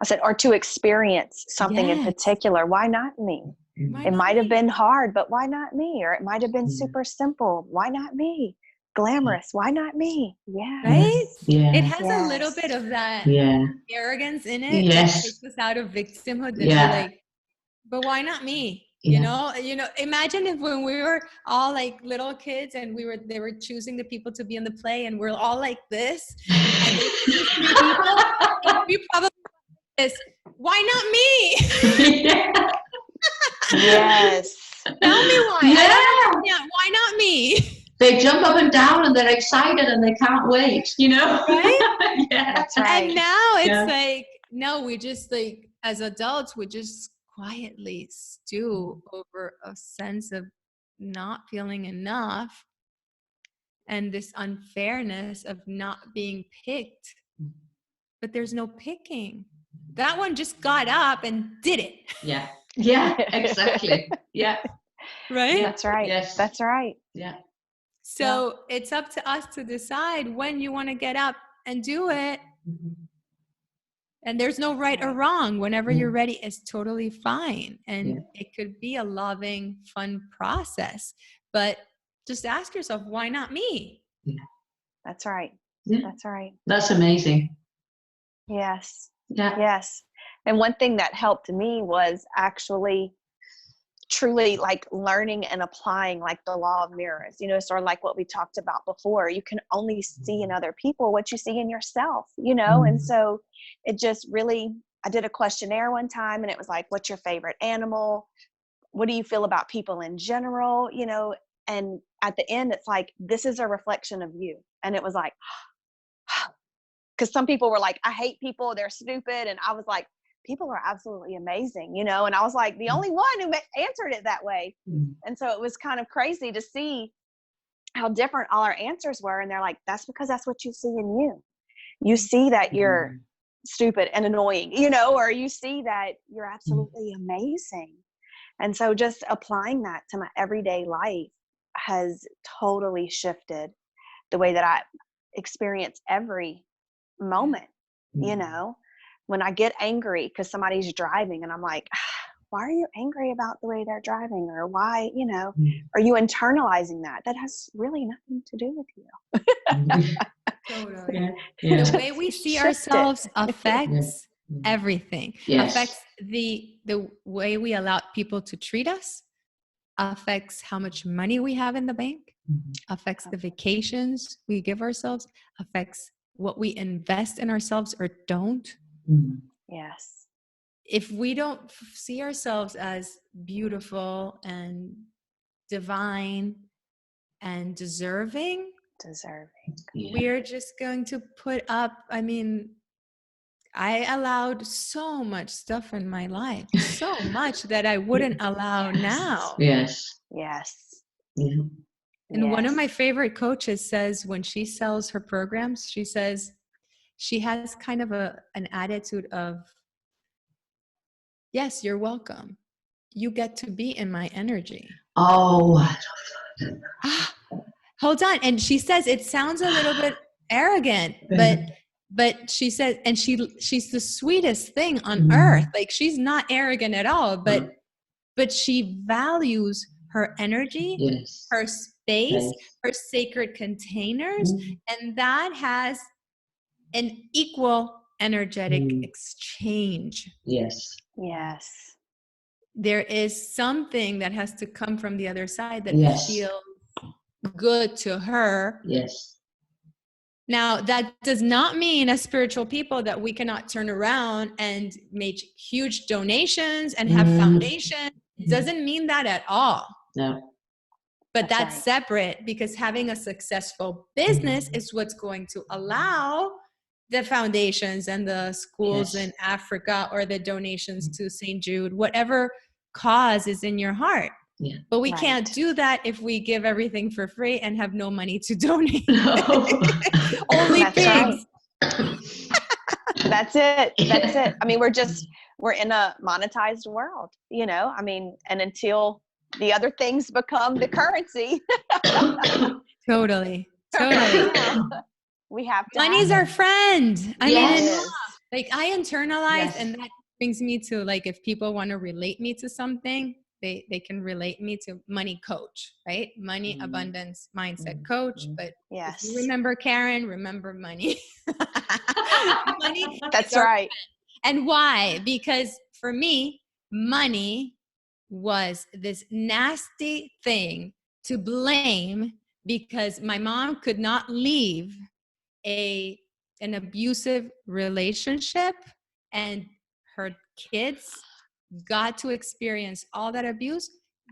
Speaker 1: I said, or to experience something in particular. Why not me? It might have been hard, but why not me? Or it might have been super simple. Why not me? Glamorous. Why not me? Yes.
Speaker 3: Right?
Speaker 2: Yeah.
Speaker 3: It has a little bit of that arrogance in it that takes us out of victimhood. That we're like, but why not me? You know, imagine if when we were all like little kids and they were choosing the people to be in the play and we're all like this and they choose 3 people and we probably this, why not me?
Speaker 1: Yes.
Speaker 3: Tell me why. I don't understand. Why not me?
Speaker 2: They jump up and down and they're excited and they can't wait,
Speaker 3: Right?
Speaker 1: That's right.
Speaker 3: And now it's like, no, we just like, as adults, we just quietly stew over a sense of not feeling enough and this unfairness of not being picked. But there's no picking. That one just got up and did it.
Speaker 2: Yeah, exactly. Yeah.
Speaker 3: Right?
Speaker 1: That's right.
Speaker 2: Yes.
Speaker 1: That's right.
Speaker 2: Yeah.
Speaker 3: So it's up to us to decide when you want to get up and do it. And there's no right or wrong. Whenever you're ready, it's totally fine. And it could be a loving, fun process. But just ask yourself, why not me?
Speaker 1: That's right.
Speaker 2: Yeah.
Speaker 1: That's right.
Speaker 2: That's amazing.
Speaker 1: Yes.
Speaker 2: Yeah.
Speaker 1: Yes. And one thing that helped me was actually truly like learning and applying like the law of mirrors, sort of like what we talked about before. You can only see in other people what you see in yourself, and so it just really, I did a questionnaire one time and it was like, what's your favorite animal? What do you feel about people in general? And at the end, it's like, this is a reflection of you. And it was like, because some people were like, I hate people, they're stupid. And I was like, people are absolutely amazing, and I was like the only one who answered it that way. And so it was kind of crazy to see how different all our answers were. And they're like, that's because that's what you see in you. You see that you're stupid and annoying, or you see that you're absolutely amazing. And so just applying that to my everyday life has totally shifted the way that I experience every moment. When I get angry because somebody's driving and I'm like, why are you angry about the way they're driving? Or why, are you internalizing that? That has really nothing to do with you.
Speaker 3: Totally. The way we see ourselves affects everything. Affects the way we allow people to treat us, affects how much money we have in the bank, affects the vacations we give ourselves, affects what we invest in ourselves or don't.
Speaker 1: Yes.
Speaker 3: If we don't see ourselves as beautiful and divine and deserving, we're just going to put up, I allowed so much stuff in my life, so much that I wouldn't allow now.
Speaker 2: Yes.
Speaker 3: And one of my favorite coaches says when she sells her programs, she says she has kind of an attitude of, yes, you're welcome. you get to be in my energy.
Speaker 2: Oh,
Speaker 3: Hold on. And she says, it sounds a little bit arrogant, but she said, and she's the sweetest thing on earth. Like, she's not arrogant at all, but she values her energy,
Speaker 2: yes,
Speaker 3: her space, her sacred containers, and that has an equal energetic exchange.
Speaker 2: Yes.
Speaker 1: Yes.
Speaker 3: There is something that has to come from the other side that
Speaker 2: Yes.
Speaker 3: feels good to her.
Speaker 2: Yes.
Speaker 3: Now, that does not mean as spiritual people that we cannot turn around and make huge donations and have foundations. It doesn't mean that at all.
Speaker 2: No.
Speaker 3: But that's
Speaker 1: right.
Speaker 3: separate, because having a successful business is what's going to allow the foundations and the schools in Africa, or the donations to St. Jude, whatever cause is in your heart.
Speaker 2: Yeah.
Speaker 3: But we can't do that if we give everything for free and have no money to donate.
Speaker 2: No.
Speaker 3: Only
Speaker 1: That's
Speaker 3: pigs.
Speaker 1: right. That's it. That's it. I mean, we're in a monetized world, you know, I mean, and until the other things become the currency.
Speaker 3: Totally.
Speaker 1: We have to.
Speaker 3: Money's our friend. I mean, like, I internalize, and that brings me to, like, if people want to relate me to something, they can relate me to money coach, right? Money abundance mindset coach. But if you remember Karen, remember money. Money.
Speaker 1: That's right.
Speaker 3: And why? Because for me, money was this nasty thing to blame, because my mom could not leave an abusive relationship, and her kids got to experience all that abuse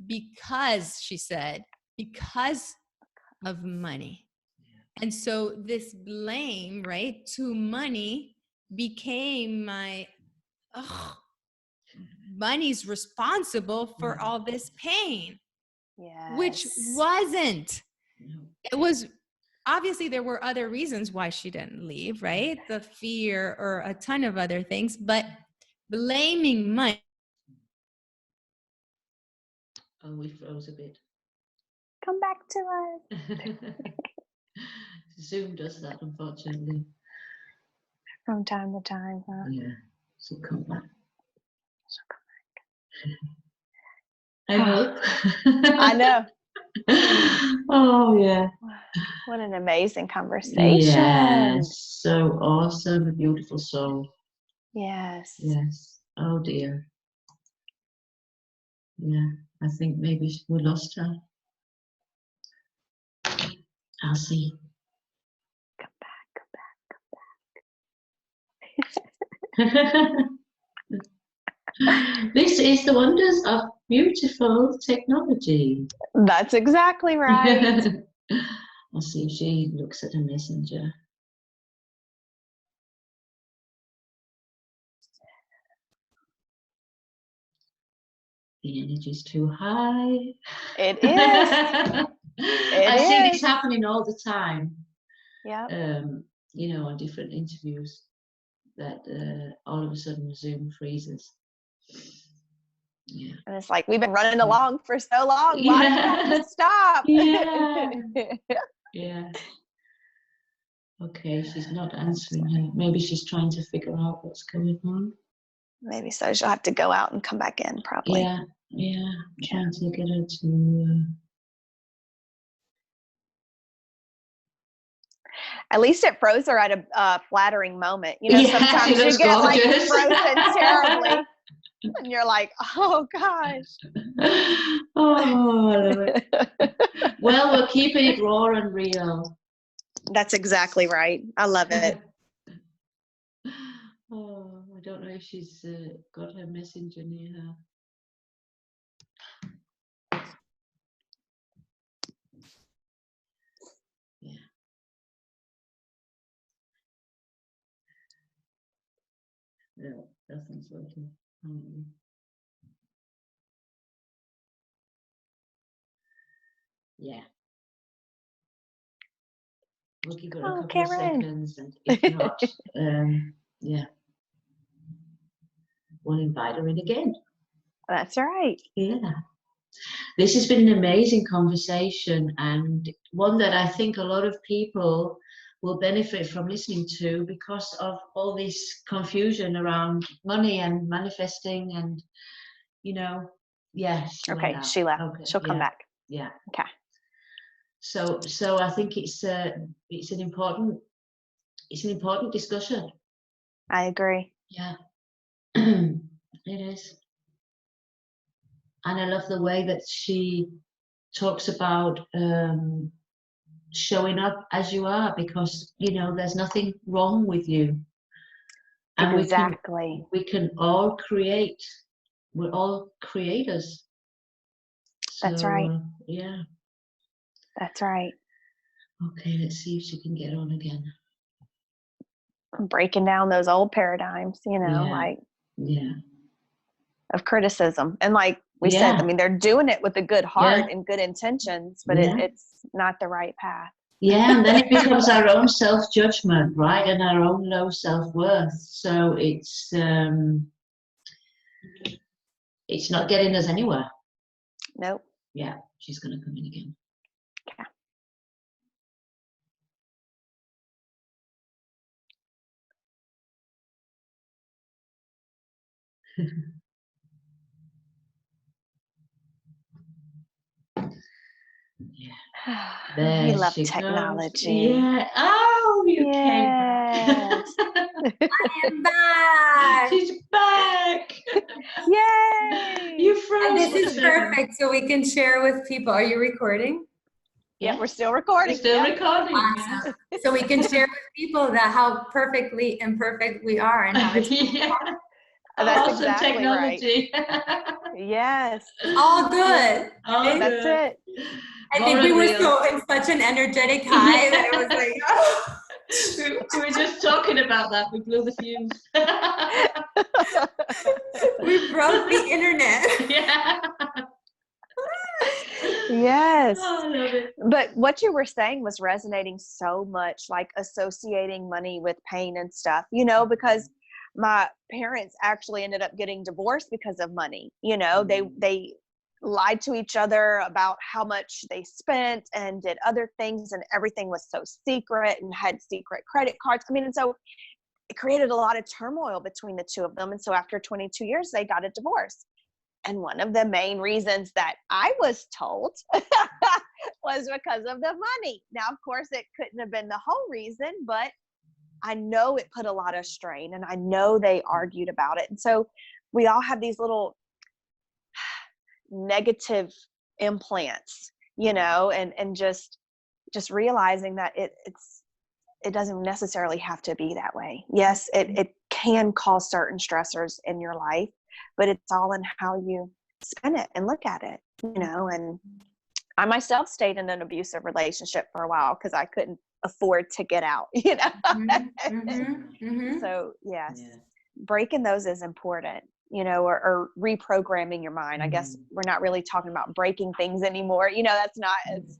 Speaker 3: because, she said, because of money. And so this blame, right, to money became my, money's responsible for all this pain, which wasn't. It was, obviously there were other reasons why she didn't leave, right? The fear or a ton of other things, but blaming money.
Speaker 2: Oh, we froze a bit.
Speaker 1: Come back to us.
Speaker 2: Zoom does that, unfortunately.
Speaker 1: From time to time, huh?
Speaker 2: Yeah, she'll come back. I hope.
Speaker 1: I know.
Speaker 2: Oh, yeah.
Speaker 1: What an amazing conversation.
Speaker 2: Yes, so awesome, a beautiful soul.
Speaker 1: Yes.
Speaker 2: Yes. Oh, dear. Yeah, I think maybe we lost her. I'll see.
Speaker 1: Come
Speaker 2: back. This is the wonders of beautiful technology.
Speaker 1: That's exactly right.
Speaker 2: I'll see if she looks at a messenger. The energy's too high.
Speaker 1: It is.
Speaker 2: I see this happening all the time.
Speaker 1: Yeah.
Speaker 2: You know, on different interviews, that all of a sudden Zoom freezes. Yeah.
Speaker 1: And it's like, we've been running along for so long. Why do we have to stop?
Speaker 2: Yeah. Yeah. Okay, she's not answering her. Maybe she's trying to figure out what's going on.
Speaker 1: Maybe so. She'll have to go out and come back in, probably.
Speaker 2: Yeah. Yeah. Trying to get her to.
Speaker 1: At least it froze her at a flattering moment. You know, sometimes you get like frozen terribly. And you're like, oh gosh.
Speaker 2: Oh, I love it. Well, we're keeping it raw and real.
Speaker 1: That's exactly right. I love it.
Speaker 2: Oh, I don't know if she's got her messenger near her. Yeah. No, nothing's working. Yeah. We'll give it a couple of seconds, and if not, yeah, we'll invite her in again.
Speaker 1: That's right.
Speaker 2: Yeah. This has been an amazing conversation, and one that I think a lot of people will benefit from listening to, because of all this confusion around money and manifesting, and she went
Speaker 1: Okay,
Speaker 2: out.
Speaker 1: she left.
Speaker 2: Okay,
Speaker 1: She'll come back.
Speaker 2: Yeah.
Speaker 1: Okay.
Speaker 2: So I think it's an important discussion.
Speaker 1: I agree.
Speaker 2: Yeah. It is. And I love the way that she talks about showing up as you are, because there's nothing wrong with you, and
Speaker 1: Exactly.
Speaker 2: we can all create. We're all creators. So,
Speaker 1: That's right.
Speaker 2: Yeah.
Speaker 1: That's right.
Speaker 2: Okay, let's see if she can get on again.
Speaker 1: Breaking down those old paradigms, like of criticism. And like we said, I mean, they're doing it with a good heart and good intentions, but it's not the right path.
Speaker 2: Yeah, and then it becomes our own self-judgment, right? And our own low self-worth. So it's not getting us anywhere.
Speaker 1: Nope.
Speaker 2: Yeah, she's going to come in again.
Speaker 1: Okay.
Speaker 2: There
Speaker 1: we love
Speaker 2: she
Speaker 1: technology.
Speaker 2: Comes. Yeah. Oh, you came back.
Speaker 3: I am back.
Speaker 2: She's back.
Speaker 1: Yay!
Speaker 2: You froze.
Speaker 3: And this is perfect, so we can share with people. Are you recording?
Speaker 1: Yeah, we're still recording.
Speaker 2: We're still recording.
Speaker 3: Awesome. So we can share with people that how perfectly imperfect we are and how it's
Speaker 1: That's
Speaker 2: awesome
Speaker 1: exactly
Speaker 2: technology.
Speaker 1: Right. Yes.
Speaker 3: All good.
Speaker 1: All That's good. It.
Speaker 3: I think we were so in such an energetic high that it was like, oh.
Speaker 2: We were just talking about that. We blew the fuse.
Speaker 3: We broke the internet.
Speaker 2: Yeah.
Speaker 1: Yes.
Speaker 2: Oh, I love it.
Speaker 1: But what you were saying was resonating so much, like associating money with pain and stuff, because my parents actually ended up getting divorced because of money. They lied to each other about how much they spent and did other things, and everything was so secret and had secret credit cards. I mean, and so it created a lot of turmoil between the two of them. And so after 22 years, they got a divorce. And one of the main reasons that I was told was because of the money. Now, of course, it couldn't have been the whole reason, but I know it put a lot of strain, and I know they argued about it. And so we all have these little negative implants, and just realizing that it doesn't necessarily have to be that way. Yes, it can cause certain stressors in your life, but it's all in how you spin it and look at it, and I myself stayed in an abusive relationship for a while because I couldn't afford to get out, So yes, breaking those is important, or reprogramming your mind. I guess we're not really talking about breaking things anymore. That's not, it's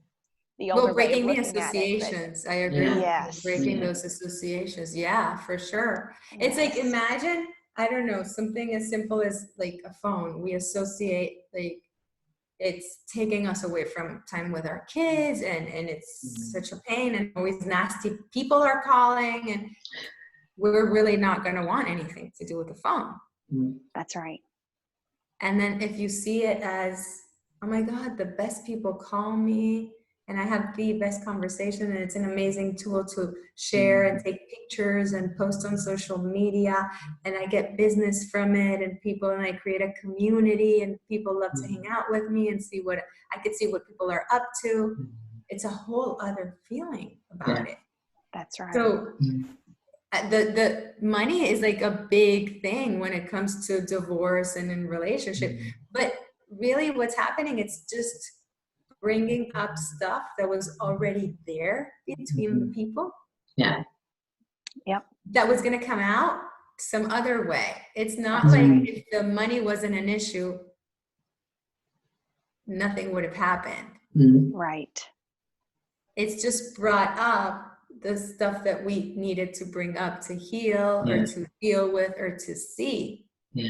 Speaker 1: the older
Speaker 3: breaking
Speaker 1: way of
Speaker 3: the
Speaker 1: looking
Speaker 3: associations.
Speaker 1: At it,
Speaker 3: I agree.
Speaker 1: Yes.
Speaker 3: Breaking those associations. Yeah, for sure. It's like, imagine, I don't know, something as simple as like a phone. We associate, like, it's taking us away from time with our kids, and it's such a pain, and always nasty people are calling, and we're really not going to want anything to do with the phone.
Speaker 1: That's right.
Speaker 3: And then if you see it as, oh my God, the best people call me, and I have the best conversation, and it's an amazing tool to share and take pictures and post on social media, and I get business from it, and I create a community, and people love to hang out with me and see what people are up to. It's a whole other feeling about it.
Speaker 1: That's right.
Speaker 3: So the money is like a big thing when it comes to divorce and in relationship, but really what's happening, it's just bringing up stuff that was already there between the people.
Speaker 2: Yeah.
Speaker 1: Yep.
Speaker 3: That was going to come out some other way. It's not like if the money wasn't an issue, nothing would have happened.
Speaker 1: Right.
Speaker 3: It's just brought up the stuff that we needed to bring up to heal or to deal with or to see.
Speaker 2: Yeah.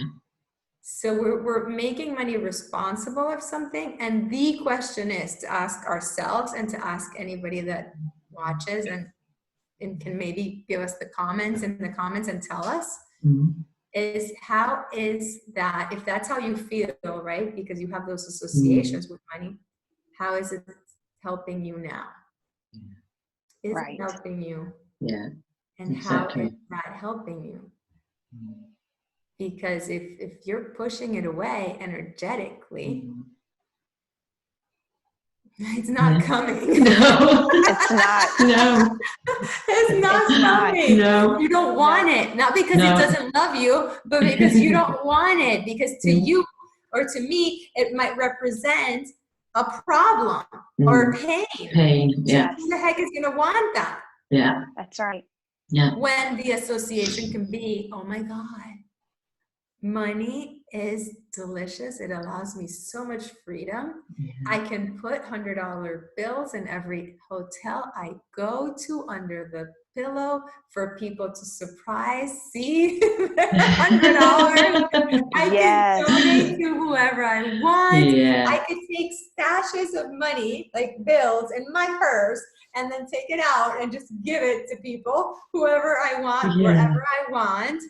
Speaker 3: So we're making money responsible of something. And the question is to ask ourselves and to ask anybody that watches and can maybe give us the comments in the comments and tell us, is how is that, if that's how you feel, right? Because you have those associations with money, how is it helping you now? Is it helping you?
Speaker 2: Yeah.
Speaker 3: And exactly. How is that helping you? Because if you're pushing it away energetically, it's not coming.
Speaker 2: No,
Speaker 1: it's not.
Speaker 2: No,
Speaker 3: it's not coming.
Speaker 2: No,
Speaker 3: you don't want it. Not because it doesn't love you, but because you don't want it. Because to you or to me, it might represent a problem or pain.
Speaker 2: Pain. Yeah.
Speaker 3: Who the heck is gonna want that?
Speaker 2: Yeah.
Speaker 1: That's right.
Speaker 2: Yeah.
Speaker 3: When the association can be, oh my God, money is delicious. It allows me so much freedom. I can put $100 bills in every hotel I go to under the pillow for people to see their $100. I can donate to whoever I want. I could take stashes of money, like bills, in my purse and then take it out and just give it to people, whoever I want, wherever I want.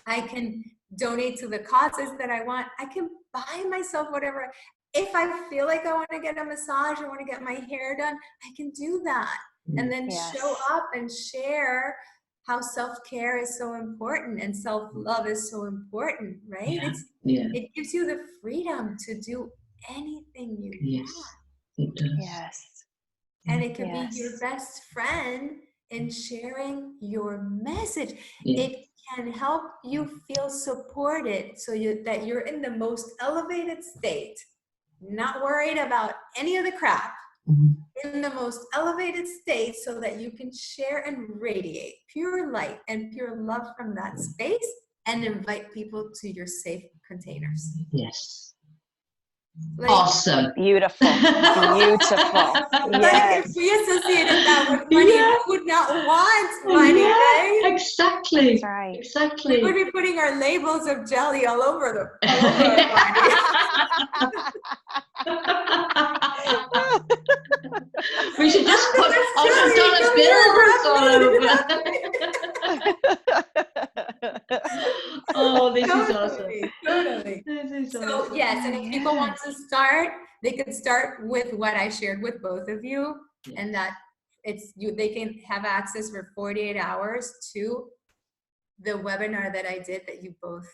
Speaker 3: I can donate to the causes that I want. I can buy myself whatever. If I feel like I want to get a massage, I want to get my hair done, I can do that. And then show up and share how self-care is so important and self-love is so important, right? It gives you the freedom to do anything you want.
Speaker 2: It does.
Speaker 1: Yes.
Speaker 3: And it can be your best friend in sharing your message. It can help you feel supported so that you're in the most elevated state, not worried about any of the crap, in the most elevated state so that you can share and radiate pure light and pure love from that space and invite people to your safe containers.
Speaker 2: Yes.
Speaker 3: Like,
Speaker 2: awesome.
Speaker 1: Beautiful. Beautiful.
Speaker 3: Like if we associated that with money, who would not want money, right?
Speaker 2: Exactly.
Speaker 1: That's right.
Speaker 2: Exactly.
Speaker 3: We would be putting our labels of jelly all over our body.
Speaker 2: We should just put $100 bills all over. Oh, this is awesome.
Speaker 3: Totally.
Speaker 2: This is
Speaker 3: so
Speaker 2: awesome.
Speaker 3: Yes, and if people want to start, they could start with what I shared with both of you, and that they can have access for 48 hours to the webinar that I did that you both.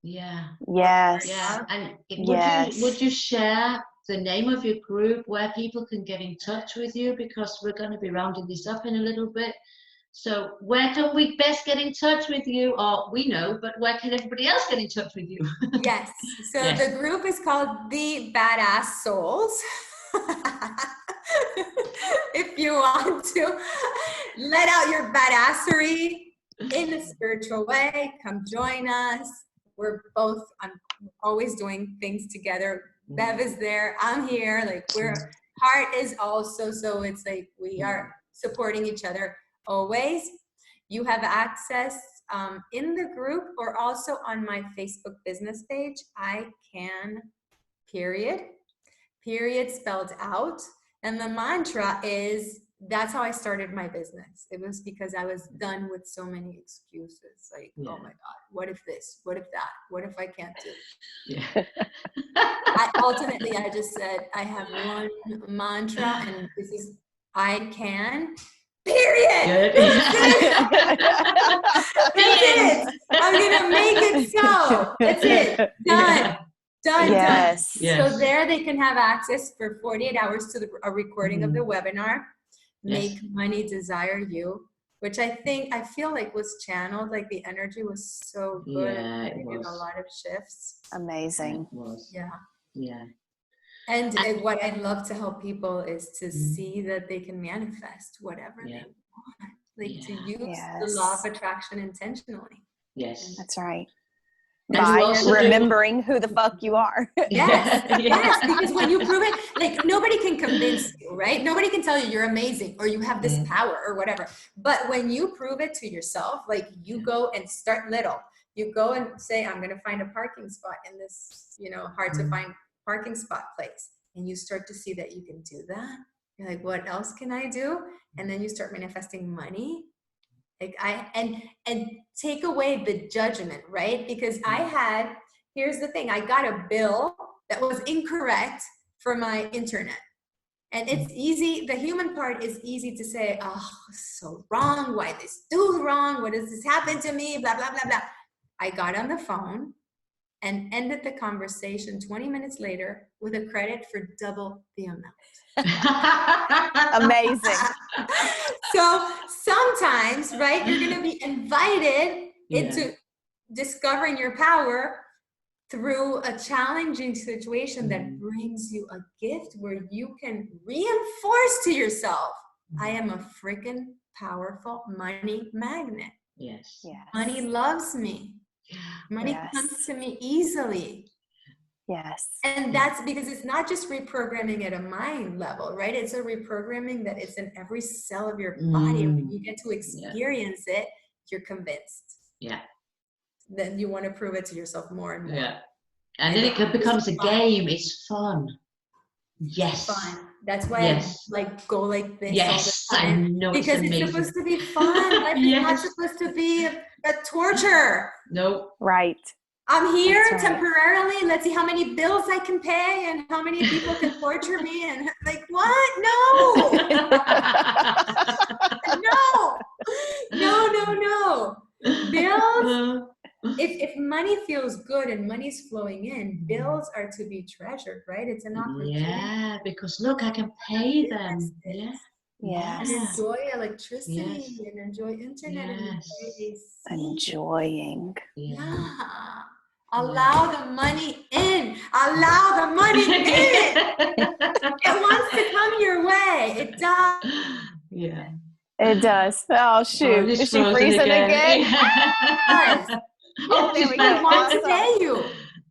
Speaker 1: Yes.
Speaker 2: And would you share the name of your group where people can get in touch with you, because we're going to be rounding this up in a little bit. So where can we best get in touch with you? Or we know, but where can everybody else get in touch with you?
Speaker 3: Yes. So the group is called The Badass Souls. If you want to let out your badassery in a spiritual way, come join us. I'm always doing things together. Bev is there, I'm here, like heart is also, so it's like we are supporting each other always. You have access in the group or also on my Facebook business page. I can, period spelled out. And the mantra is, that's how I started my business. It was because I was done with so many excuses. Like, oh my God, what if this? What if that? What if I can't do it? Ultimately, I just said, I have one mantra, and this is, I can, period. That's it. I'm going to make it so. That's it. Done. Done. So there they can have access for 48 hours to a recording of the webinar. Make Money Desire You, which I feel like was channeled, like the energy was so good. It was a lot of shifts.
Speaker 1: Amazing.
Speaker 3: And what I'd love to help people is to see that they can manifest whatever they want, like to use the law of attraction intentionally.
Speaker 1: That's right.
Speaker 2: And
Speaker 1: by remembering who the fuck you are.
Speaker 3: Yes, because when you prove it, like nobody can convince you, right? Nobody can tell you you're amazing or you have this power or whatever. But when you prove it to yourself, like you go and start little,
Speaker 4: You go and say, I'm going to find a parking spot in this, hard to find parking spot place. And you start to see that you can do that. You're like, what else can I do? And then you start manifesting money. And take away the judgment, right? Because here's the thing, I got a bill that was incorrect for my internet. And it's easy, the human part is easy to say, oh, so wrong, why this do wrong, what does this happen to me, blah, blah, blah, blah. I got on the phone and ended the conversation 20 minutes later with a credit for double the amount.
Speaker 1: Amazing.
Speaker 4: So sometimes, right, you're going to be invited into discovering your power through a challenging situation that brings you a gift where you can reinforce to yourself, I am a freaking powerful money magnet.
Speaker 2: Yes.
Speaker 4: Money loves me. Money comes to me easily.
Speaker 1: Yes.
Speaker 4: And that's because it's not just reprogramming at a mind level, right? It's a reprogramming that is in every cell of your body. When you get to experience it, you're convinced.
Speaker 2: Yeah.
Speaker 4: Then you want to prove it to yourself more and more.
Speaker 2: Yeah. And then it becomes a game. It's fun. Yes.
Speaker 4: Fun. That's why I go like this all the time.
Speaker 2: I know,
Speaker 4: because it's supposed to be fun. Life is not supposed to be a torture.
Speaker 2: Nope.
Speaker 1: Right.
Speaker 4: I'm here temporarily. Let's see how many bills I can pay and how many people can torture me. And like, what? No. No. Bills. If money feels good and money's flowing in, bills are to be treasured, right? It's an opportunity.
Speaker 2: Yeah, because look, I can pay them.
Speaker 1: Yeah.
Speaker 4: And enjoy electricity and enjoy internet and
Speaker 1: enjoying.
Speaker 4: Yeah. Allow the money in. Allow the money in. It wants to come your way. It does.
Speaker 2: Yeah.
Speaker 1: It does. Oh shoot! Is she freezing again?
Speaker 4: Yes. It wants to pay you.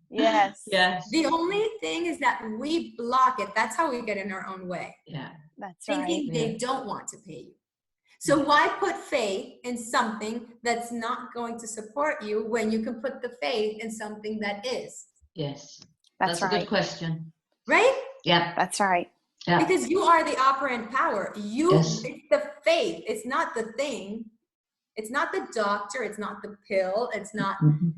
Speaker 1: Yes.
Speaker 4: The only thing is that we block it. That's how we get in our own way.
Speaker 2: Yeah.
Speaker 1: That's
Speaker 4: thinking they don't want to pay you. So why put faith in something that's not going to support you when you can put the faith in something that is?
Speaker 2: Yes.
Speaker 1: That's
Speaker 2: a good question.
Speaker 4: Right?
Speaker 2: Yeah.
Speaker 1: That's right.
Speaker 2: Yeah.
Speaker 4: Because you are the operant power. It's the faith. It's not the thing. It's not the doctor. It's not the pill. It's not,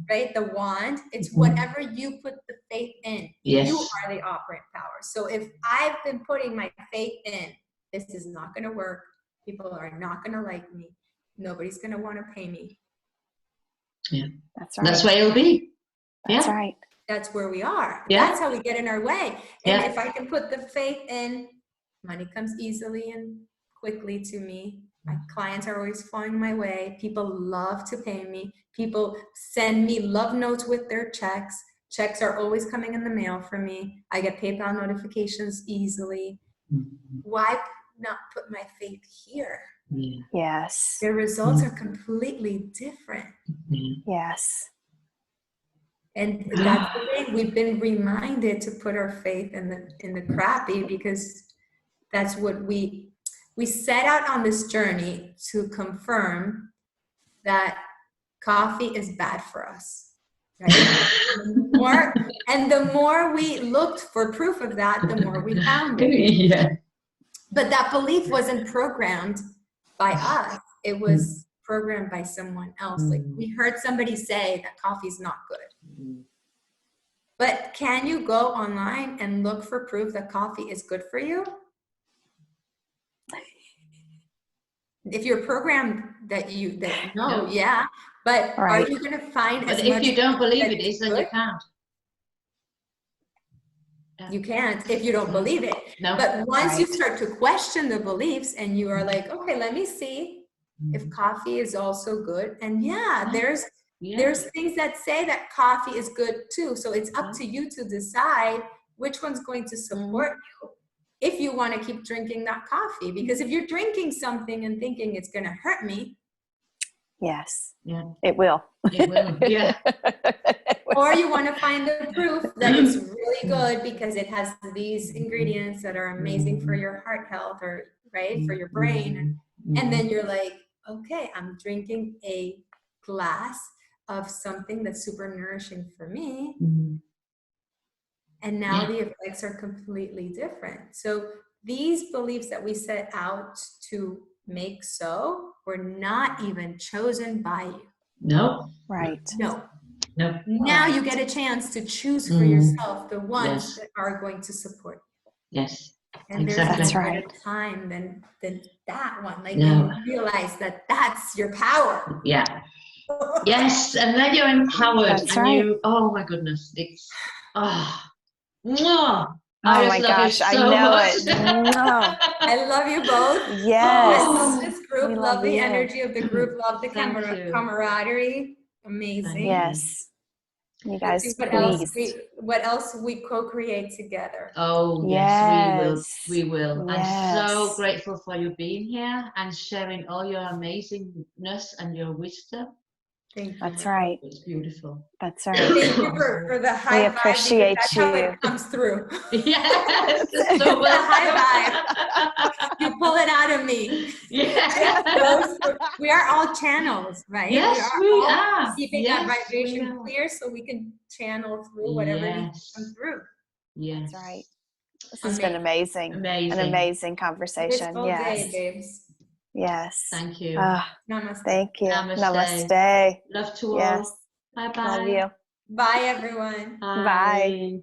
Speaker 4: right, the wand. It's whatever you put the faith in.
Speaker 2: Yes.
Speaker 4: You are the operant power. So if I've been putting my faith in, this is not going to work. People are not going to like me. Nobody's going to want to pay me.
Speaker 2: Yeah.
Speaker 1: That's right.
Speaker 2: That's where it'll be.
Speaker 1: That's right.
Speaker 4: That's where we are.
Speaker 2: Yeah.
Speaker 4: That's how we get in our way. And if I can put the faith in, money comes easily and quickly to me. My clients are always falling my way. People love to pay me. People send me love notes with their checks. Checks are always coming in the mail for me. I get PayPal notifications easily. Why not put my faith here?
Speaker 1: Yes.
Speaker 4: The results are completely different.
Speaker 1: Yes.
Speaker 4: And that's the thing. We've been reminded to put our faith in the crappy, because that's what we set out on this journey to confirm that coffee is bad for us. Right? And the more we looked for proof of that, the more we found it.
Speaker 2: Yeah.
Speaker 4: But that belief wasn't programmed by us. It was programmed by someone else. Like, we heard somebody say that coffee's not good. But can you go online and look for proof that coffee is good for you? If you're programmed that you know, yeah. But are you going to find as much?
Speaker 2: But if you don't believe it is, then you can't.
Speaker 4: You can't if you don't believe it.
Speaker 2: No.
Speaker 4: But once you start to question the beliefs and you are like, okay, let me see if coffee is also good. And there's things that say that coffee is good too. So it's up to you to decide which one's going to support you if you want to keep drinking that coffee. Because if you're drinking something and thinking it's going to hurt me.
Speaker 1: Yes.
Speaker 2: Yeah.
Speaker 1: It will.
Speaker 2: It will. Yeah.
Speaker 4: Or you want to find the proof that it's really good because it has these ingredients that are amazing for your heart health, or for your brain. And then you're like, okay, I'm drinking a glass of something that's super nourishing for me.
Speaker 2: Mm.
Speaker 4: And now
Speaker 2: Yeah.
Speaker 4: the effects are completely different. So these beliefs that we set out to make so were not even chosen by you.
Speaker 2: No.
Speaker 1: Right.
Speaker 4: No.
Speaker 2: No.
Speaker 4: Now
Speaker 1: Right.
Speaker 4: you get a chance to choose for yourself the ones
Speaker 2: Yes.
Speaker 4: that are going to support you.
Speaker 2: Yes.
Speaker 4: And
Speaker 2: Exactly.
Speaker 4: there's
Speaker 1: That's
Speaker 4: no
Speaker 1: right.
Speaker 4: better time than that one. Like
Speaker 2: No.
Speaker 4: when you realize that that's your power.
Speaker 2: Yeah. Yes, and then you're empowered.
Speaker 1: That's
Speaker 2: and
Speaker 1: right.
Speaker 2: you, oh my goodness, it's, oh, mwah.
Speaker 1: Oh
Speaker 2: I
Speaker 1: my
Speaker 2: just love you
Speaker 1: gosh, I
Speaker 2: so
Speaker 1: know
Speaker 2: much.
Speaker 1: it. Mwah.
Speaker 4: I love you both.
Speaker 1: Yes.
Speaker 4: I love this group.
Speaker 1: We
Speaker 4: Love the
Speaker 1: you.
Speaker 4: energy of the group. Love the
Speaker 2: Thank you.
Speaker 4: camaraderie. Amazing.
Speaker 1: Yes. You
Speaker 4: Let's
Speaker 1: guys,
Speaker 4: see
Speaker 1: please.
Speaker 4: what else we co-create together.
Speaker 2: Oh,
Speaker 1: Yes.
Speaker 2: we will.
Speaker 1: Yes.
Speaker 2: I'm so grateful for you being here and sharing all your amazingness and your wisdom.
Speaker 4: Thank you.
Speaker 1: That's right.
Speaker 2: It's beautiful.
Speaker 1: That's right.
Speaker 4: Thank you for the high vibe.
Speaker 1: appreciate
Speaker 4: That's how
Speaker 1: you.
Speaker 4: it comes through.
Speaker 2: Yes,
Speaker 1: That's
Speaker 2: so
Speaker 4: The high vibe. You pull it out of me.
Speaker 2: Yeah.
Speaker 4: We are all channels, right?
Speaker 2: Yes,
Speaker 4: we
Speaker 2: we
Speaker 4: all
Speaker 2: are.
Speaker 4: keeping
Speaker 2: Yes,
Speaker 4: that
Speaker 2: we
Speaker 4: vibration
Speaker 2: are.
Speaker 4: clear so we can channel through whatever needs to come through.
Speaker 2: Yes.
Speaker 1: That's right. This has been amazing.
Speaker 2: Amazing.
Speaker 1: An amazing conversation.
Speaker 4: All
Speaker 1: Yes.
Speaker 4: day, babes.
Speaker 1: Yes.
Speaker 2: Thank you.
Speaker 4: Namaste.
Speaker 1: Thank you.
Speaker 2: Namaste.
Speaker 1: Namaste.
Speaker 2: Love to
Speaker 1: Yes.
Speaker 2: all. Bye bye.
Speaker 1: Love you.
Speaker 4: Bye, everyone.
Speaker 1: Bye.